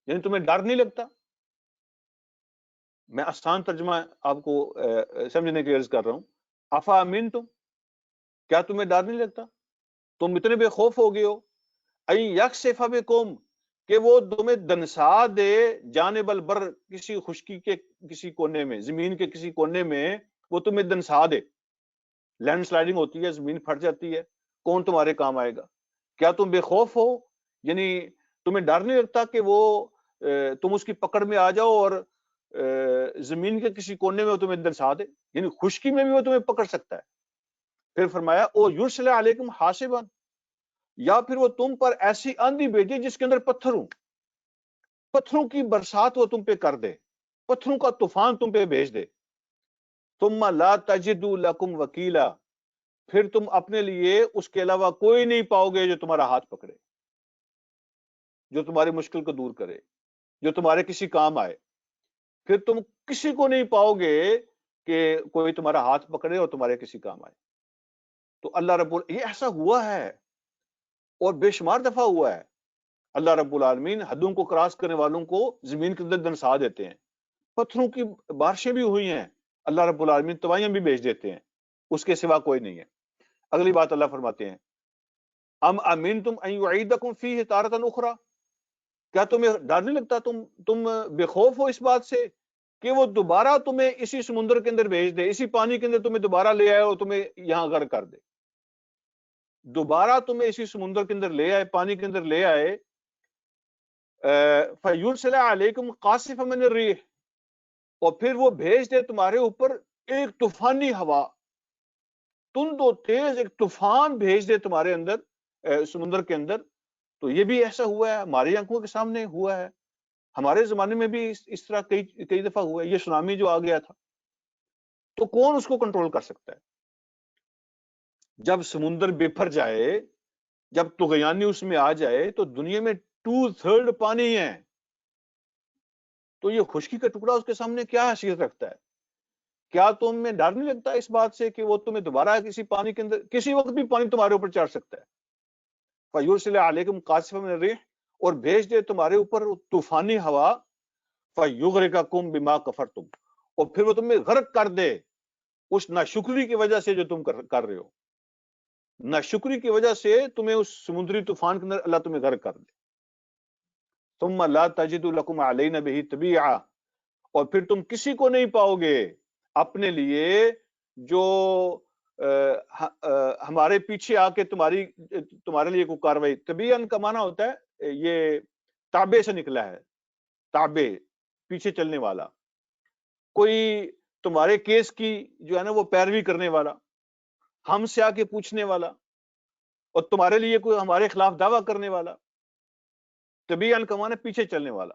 یعنی تمہیں ڈر نہیں لگتا۔ میں آسان ترجمہ آپ کو سمجھنے کی عرض کر رہا ہوں۔ افا امنتم، کیا تمہیں ڈر نہیں لگتا، تم اتنے بے خوف ہو گئے ہو، ان یخسف بکم، کہ وہ تمہیں دنسا دے، جانب البر، کسی خشکی کے کسی کونے میں، زمین کے کسی کونے میں وہ تمہیں دنسا دے۔ لینڈ سلائڈنگ ہوتی ہے، زمین پھٹ جاتی ہے، کون تمہارے کام آئے گا؟ کیا تم بے خوف ہو، یعنی تمہیں ڈر نہیں لگتا کہ وہ تم اس کی پکڑ میں آ جاؤ اور زمین کے کسی کونے میں وہ تمہیں دنسا دے، یعنی خشکی میں بھی وہ تمہیں پکڑ سکتا ہے۔ پھر فرمایا او یرسل علیکم حاصبا، یا پھر وہ تم پر ایسی آندھی بھیجے جس کے اندر پتھر ہوں، پتھروں کی برسات وہ تم پہ کر دے، پتھروں کا طوفان تم پہ بھیج دے۔ ثم لا تجدوا لکم وکیلا، پھر تم اپنے لیے اس کے علاوہ کوئی نہیں پاؤ گے جو تمہارا ہاتھ پکڑے، جو تمہاری مشکل کو دور کرے، جو تمہارے کسی کام آئے۔ پھر تم کسی کو نہیں پاؤ گے کہ کوئی تمہارا ہاتھ پکڑے اور تمہارے کسی کام آئے۔ تو اللہ رب یہ ایسا ہوا ہے اور بے شمار دفعہ ہوا ہے۔ اللہ رب العالمین حدوں کو کراس کرنے والوں کو زمین کے اندر دنسا دیتے ہیں، پتھروں کی بارشیں بھی ہوئی ہیں، اللہ رب العالمین توائیاں بھی بھیج دیتے ہیں، اس کے سوا کوئی نہیں ہے۔ اگلی بات اللہ فرماتے ہیں ام امنتم ان یعیدکم فیہ تارۃ اخری، کیا تمہیں ڈر نہیں لگتا، تم بے خوف ہو اس بات سے کہ وہ دوبارہ تمہیں اسی سمندر کے اندر بھیج دے، اسی پانی کے اندر تمہیں دوبارہ لے آئے اور تمہیں یہاں غرق کر دے، دوبارہ تمہیں اسی سمندر کے اندر لے آئے، پانی کے اندر لے آئے، فَيُرْسِلَ عَلَيْكُمْ قَاصِفًا مِنَ الرِّيحِ، اور پھر وہ بھیج دے تمہارے اوپر ایک طوفانی ہوا، تند و تیز ایک طوفان بھیج دے تمہارے اندر سمندر کے اندر۔ تو یہ بھی ایسا ہوا ہے، ہماری آنکھوں کے سامنے ہوا ہے، ہمارے زمانے میں بھی اس طرح کئی دفعہ ہوا ہے، یہ سونامی جو آ گیا تھا، تو کون اس کو کنٹرول کر سکتا ہے؟ جب سمندر بپھر جائے، جب طغیانی اس میں آ جائے، تو دنیا میں 2/3 پانی ہے، تو یہ خشکی کا ٹکڑا اس کے سامنے کیا حیثیت رکھتا ہے؟ کیا تمہیں ڈر نہیں لگتا اس بات سے کہ وہ تمہیں دوبارہ کسی پانی کے اندر کسی وقت بھی پانی تمہارے اوپر چڑھ سکتا ہے؟ فَيُرْسِلَ عَلَيْكُمْ قَاصِفًا مِنَ الرِّيحِ، اور بھیج دے تمہارے اوپر طوفانی ہوا، فَيُغْرِقَكُمْ بِمَا كَفَرْتُمْ، اور پھر وہ تمہیں غرق کر دے اس ناشکری کی وجہ سے جو تم کر رہے ہو، ناشکری کی وجہ سے تمہیں اس سمندری طوفان کے اندر اللہ تمہیں غرق کر دے۔ ثُمَّ لَا تَجِدُوا لَكُمْ عَلَيْنَا بِهِ تَبِيعًا، اور پھر تم کسی کو نہیں پاؤ گے اپنے لیے جو ہمارے پیچھے آ کے تمہارے لیے کوئی کاروائی، تبیان کا معنی ہوتا ہے یہ تابع سے نکلا ہے، تابع پیچھے چلنے والا، کوئی تمہارے کیس کی جو ہے نا وہ پیروی کرنے والا، ہم سے آ کے پوچھنے والا، اور تمہارے لیے کوئی ہمارے خلاف دعویٰ کرنے والا، تبیان کا معنی پیچھے چلنے والا،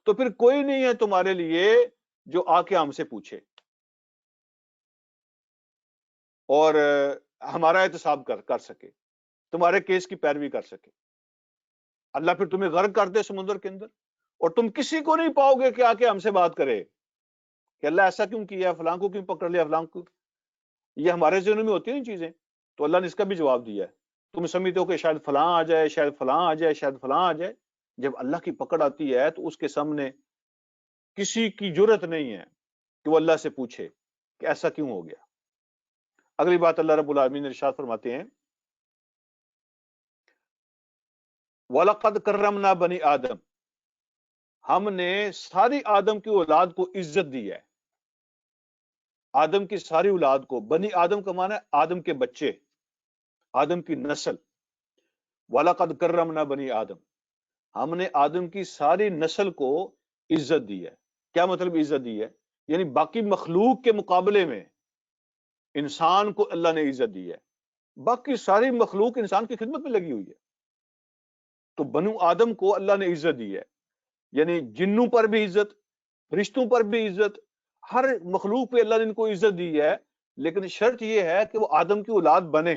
تو پھر کوئی نہیں ہے تمہارے لیے جو آ کے ہم سے پوچھے اور ہمارا احتساب کر سکے، تمہارے کیس کی پیروی کر سکے۔ اللہ پھر تمہیں غرق کر دے سمندر کے اندر، اور تم کسی کو نہیں پاؤ گے کہ آ کے ہم سے بات کرے کہ اللہ ایسا کیوں کیا، فلاں کو کیوں پکڑ لیا، فلاں کو۔ یہ ہمارے ذہنوں میں ہوتی ہیں چیزیں، تو اللہ نے اس کا بھی جواب دیا ہے۔ تم سمجھتے ہو کہ شاید فلاں آ جائے، شاید فلاں آ جائے، شاید فلاں آ جائے، جب اللہ کی پکڑ آتی ہے تو اس کے سامنے کسی کی جرت نہیں ہے کہ وہ اللہ سے پوچھے کہ ایسا کیوں ہو گیا۔ اگلی بات اللہ رب العالمین ارشاد فرماتے ہیں، وَلَقَدْ كَرَّمْنَا بَنِي آدم، ہم نے ساری آدم کی اولاد کو عزت دی ہے، آدم کی ساری اولاد کو، بنی آدم کا معنی ہے آدم کے بچے، آدم کی نسل۔ وَلَقَدْ كَرَّمْنَا بَنِي آدم، ہم نے آدم کی ساری نسل کو عزت دی ہے۔ کیا مطلب عزت دی ہے؟ یعنی باقی مخلوق کے مقابلے میں انسان کو اللہ نے عزت دی ہے، باقی ساری مخلوق انسان کی خدمت میں لگی ہوئی ہے، تو بنو آدم کو اللہ نے عزت دی ہے، یعنی جنوں پر بھی عزت، فرشتوں پر بھی عزت، ہر مخلوق پہ اللہ نے ان کو عزت دی ہے، لیکن شرط یہ ہے کہ وہ آدم کی اولاد بنے،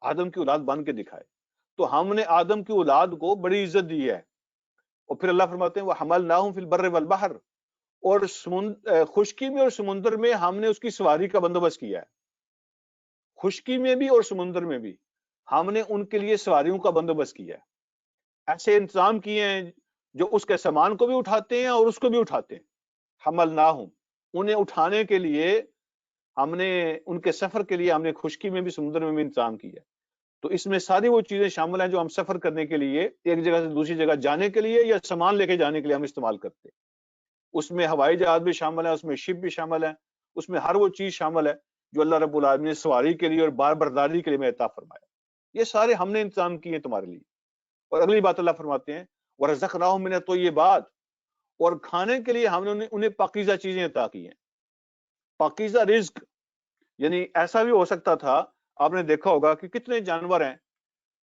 آدم کی اولاد بن کے دکھائے۔ تو ہم نے آدم کی اولاد کو بڑی عزت دی ہے، اور پھر اللہ فرماتے ہیں وَحَمَلْنَاهُمْ فِي الْبَرِّ وَالْبَحْرِ، اور خشکی میں اور سمندر میں ہم نے اس کی سواری کا بندوبست کیا ہے، خشکی میں بھی اور سمندر میں بھی ہم نے ان کے لیے سواریوں کا بندوبست کیا ہے، ایسے انتظام کیے ہیں جو اس کے سامان کو بھی اٹھاتے ہیں اور اس کو بھی اٹھاتے ہیں۔ حملناہم، انہیں اٹھانے کے لیے ہم نے، ان کے سفر کے لیے ہم نے خشکی میں بھی سمندر میں بھی انتظام کیا ہے۔ تو اس میں ساری وہ چیزیں شامل ہیں جو ہم سفر کرنے کے لیے، ایک جگہ سے دوسری جگہ جانے کے لیے یا سامان لے کے جانے کے لیے ہم استعمال کرتے ہیں۔ اس میں ہوائی جہاز بھی شامل ہے، اس میں شپ بھی شامل ہے، اس میں ہر وہ چیز شامل ہے جو اللہ رب العالمین نے سواری کے لیے اور بار برداری کے لیے میں عطا فرمایا، یہ سارے ہم نے انتظام کیے تمہارے لیے۔ اور اگلی بات اللہ فرماتے ہیں وَرَزَقْنَاهُم مِّنَ الطَّيِّبَاتِ، اور کھانے کے لیے ہم نے انہیں پاکیزہ چیزیں عطا کی ہیں۔ پاکیزہ رزق یعنی ایسا بھی ہو سکتا تھا، آپ نے دیکھا ہوگا کہ کتنے جانور ہیں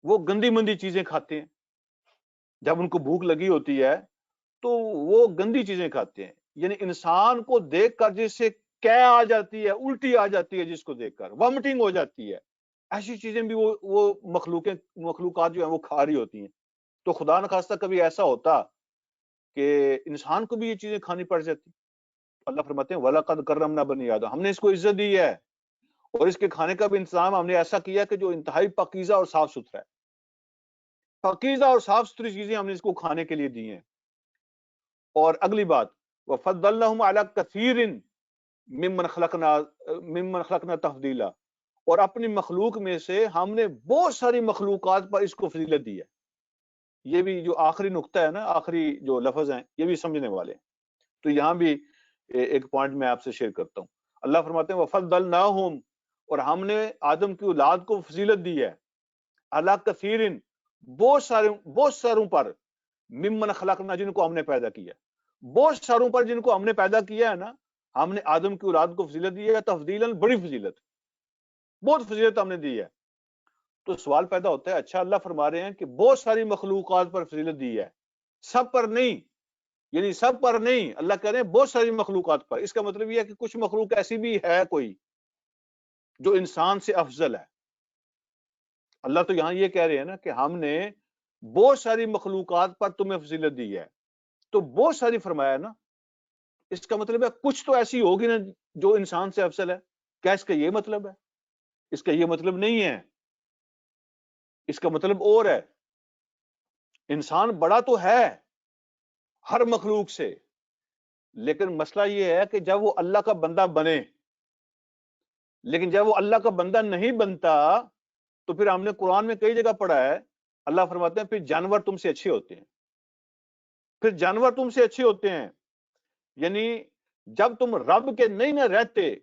وہ گندی مندی چیزیں کھاتے ہیں، جب ان کو بھوک لگی ہوتی ہے تو وہ گندی چیزیں کھاتے ہیں، یعنی انسان کو دیکھ کر جس سے کیا آ جاتی ہے، الٹی آ جاتی ہے، جس کو دیکھ کر وامٹنگ ہو جاتی ہے، ایسی چیزیں بھی وہ مخلوقات جو ہیں وہ کھا رہی ہوتی ہیں۔ تو خدا نخواستہ کبھی ایسا ہوتا کہ انسان کو بھی یہ چیزیں کھانی پڑ جاتی، اللہ فرماتے ہیں وَلَقَدْ كَرَّمْنَا بَنِي آدم، ہم نے اس کو عزت دی ہے، اور اس کے کھانے کا بھی انتظام ہم نے ایسا کیا کہ جو انتہائی پاکیزہ اور صاف ستھرا ہے، پاکیزہ اور صاف ستھری چیزیں ہم نے اس کو کھانے کے لیے دی ہیں۔ اور اگلی بات وَفَضَّلْنَاهُمْ عَلَىٰ كَثِيرٍ مِّمَّنْ خَلَقْنَا تَفْضِيلًا، اور اپنی مخلوق میں سے ہم نے بہت ساری مخلوقات پر اس کو فضیلت دی ہے. یہ بھی جو آخری نقطہ ہے نا، آخری جو لفظ ہیں، یہ بھی سمجھنے والے ہیں. تو یہاں بھی ایک پوائنٹ میں آپ سے شیئر کرتا ہوں. اللہ فرماتے ہیں وَفَضَّلْنَاهُمْ، اور ہم نے آدم کی اولاد کو فضیلت دی ہے، عَلَىٰ كَثِيرٍ، بہت ساروں پر، ممن خلقنا، جن کو ہم نے پیدا کیا، بہت ساروں پر جن کو ہم نے پیدا کیا ہے نا، ہم نے آدم کی اولاد کو فضیلت دی ہے، تفضیلاً، بڑی فضیلت، بہت فضیلت ہم نے دی ہے. تو سوال پیدا ہوتا ہے، اچھا اللہ فرما رہے ہیں کہ بہت ساری مخلوقات پر فضیلت دی ہے، سب پر نہیں، یعنی سب پر نہیں، اللہ کہہ رہے ہیں بہت ساری مخلوقات پر. اس کا مطلب یہ ہے کہ کچھ مخلوق ایسی بھی ہے کوئی جو انسان سے افضل ہے. اللہ تو یہاں یہ کہہ رہے ہیں نا کہ ہم نے بہت ساری مخلوقات پر تمہیں فضیلت دی ہے. تو بہت ساری فرمایا نا، اس کا مطلب ہے کچھ تو ایسی ہوگی نا جو انسان سے افضل ہے. کیا اس کا یہ مطلب ہے؟ اس کا یہ مطلب نہیں ہے. اس کا مطلب اور ہے. انسان بڑا تو ہے ہر مخلوق سے، لیکن مسئلہ یہ ہے کہ جب وہ اللہ کا بندہ بنے، لیکن جب وہ اللہ کا بندہ نہیں بنتا تو پھر ہم نے قرآن میں کئی جگہ پڑھا ہے، اللہ فرماتے ہیں پھر جانور تم سے اچھے ہوتے ہیں، پھر جانور تم سے اچھے ہوتے ہیں. یعنی جب تم رب کے نہیں نہ رہتے،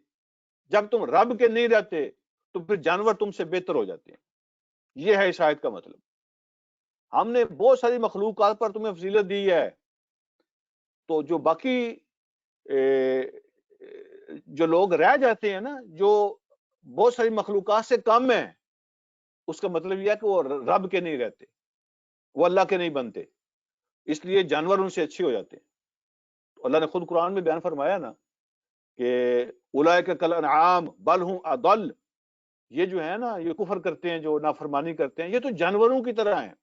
جب تم رب کے نہیں رہتے تو پھر جانور تم سے بہتر ہو جاتے ہیں. یہ ہے اس آیت کا مطلب. ہم نے بہت ساری مخلوقات پر تمہیں فضیلت دی ہے، تو جو باقی جو لوگ رہ جاتے ہیں نا، جو بہت ساری مخلوقات سے کم ہیں، اس کا مطلب یہ ہے کہ وہ رب کے نہیں رہتے، وہ اللہ کے نہیں بنتے، اس لیے جانور ان سے اچھے ہو جاتے ہیں. تو اللہ نے خود قرآن میں بیان فرمایا نا کہ اولئک کالانعام بل ہم اضل، یہ جو ہے نا، یہ کفر کرتے ہیں، جو نافرمانی کرتے ہیں، یہ تو جانوروں کی طرح ہیں،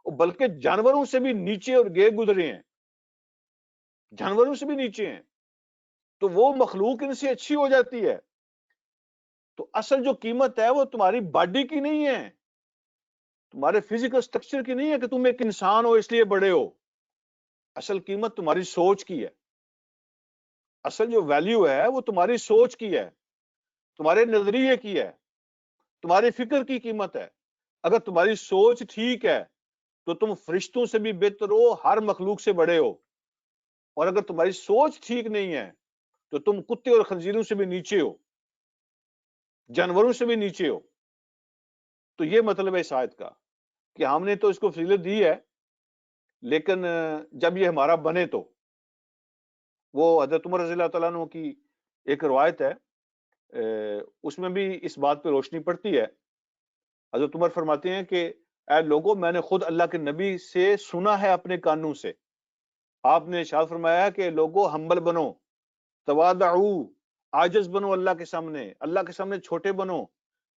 اور بلکہ جانوروں سے بھی نیچے اور گئے گزرے ہیں، جانوروں سے بھی نیچے ہیں. تو وہ مخلوق ان سے اچھی ہو جاتی ہے. تو اصل جو قیمت ہے وہ تمہاری باڈی کی نہیں ہے، تمہارے فزیکل سٹرکچر کی نہیں ہے کہ تم ایک انسان ہو اس لیے بڑے ہو. اصل قیمت تمہاری سوچ کی ہے. اصل جو ویلیو ہے وہ تمہاری سوچ کی ہے، تمہارے نظریے کی ہے، تمہاری فکر کی قیمت ہے. اگر تمہاری سوچ ٹھیک ہے تو تم فرشتوں سے بھی بہتر ہو، ہر مخلوق سے بڑے ہو. اور اگر تمہاری سوچ ٹھیک نہیں ہے تو تم کتے اور خنزیروں سے بھی نیچے ہو، جانوروں سے بھی نیچے ہو. تو یہ مطلب ہے اس آیت کا کہ ہم نے تو اس کو فضیلت دی ہے، لیکن جب یہ ہمارا بنے تو. وہ حضرت عمر رضی اللہ تعالیٰ عنہ کی ایک روایت ہے، اس میں بھی اس بات پہ روشنی پڑتی ہے. حضرت عمر فرماتے ہیں کہ اے لوگوں، میں نے خود اللہ کے نبی سے سنا ہے اپنے کانوں سے، آپ نے ارشاد فرمایا کہ لوگوں ہمبل بنو، تواضعوا، عاجز بنو، اللہ کے سامنے چھوٹے بنو.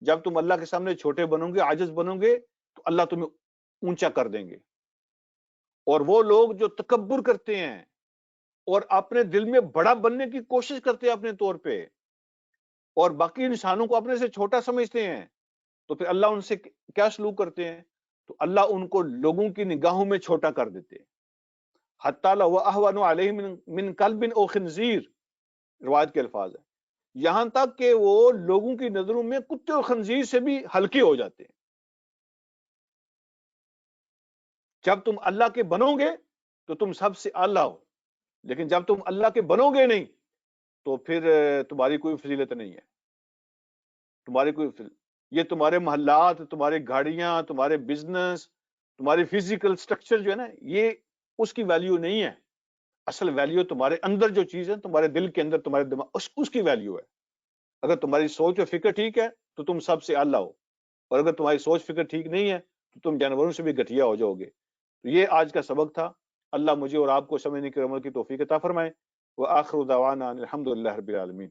جب تم اللہ کے سامنے چھوٹے بنو گے، عاجز بنو گے، تو اللہ تمہیں اونچا کر دیں گے. اور وہ لوگ جو تکبر کرتے ہیں اور اپنے دل میں بڑا بننے کی کوشش کرتے ہیں اپنے طور پہ، اور باقی انسانوں کو اپنے سے چھوٹا سمجھتے ہیں، تو پھر اللہ ان سے کیا سلوک کرتے ہیں؟ تو اللہ ان کو لوگوں کی نگاہوں میں چھوٹا کر دیتے ہیں. حتی لو اہون علیہ من کلب او خنزیر، روایت کے الفاظ ہیں، یہاں تک کہ وہ لوگوں کی نظروں میں کتے اور خنزیر سے بھی ہلکے ہو جاتے ہیں. جب تم اللہ کے بنو گے تو تم سب سے اعلیٰ ہو، لیکن جب تم اللہ کے بنو گے نہیں تو پھر تمہاری کوئی فضیلت نہیں ہے، تمہاری کوئی فضیلت. یہ تمہارے محلات، تمہارے گاڑیاں، تمہارے بزنس، تمہاری فزیکل سٹرکچر جو ہے نا، یہ اس کی ویلیو نہیں ہے. اصل ویلیو تمہارے اندر جو چیز ہے، تمہارے دل کے اندر، تمہارے دماغ، اس کی ویلیو ہے. اگر تمہاری سوچ اور فکر ٹھیک ہے تو تم سب سے اعلیٰ ہو، اور اگر تمہاری سوچ فکر ٹھیک نہیں ہے تو تم جانوروں سے بھی گھٹیا ہو جاؤ گے. تو یہ آج کا سبق تھا. اللہ مجھے اور آپ کو سمجھنے کی عمل کی توفیق عطا فرمائے. وآخر دعوانا الحمد للہ رب العالمین.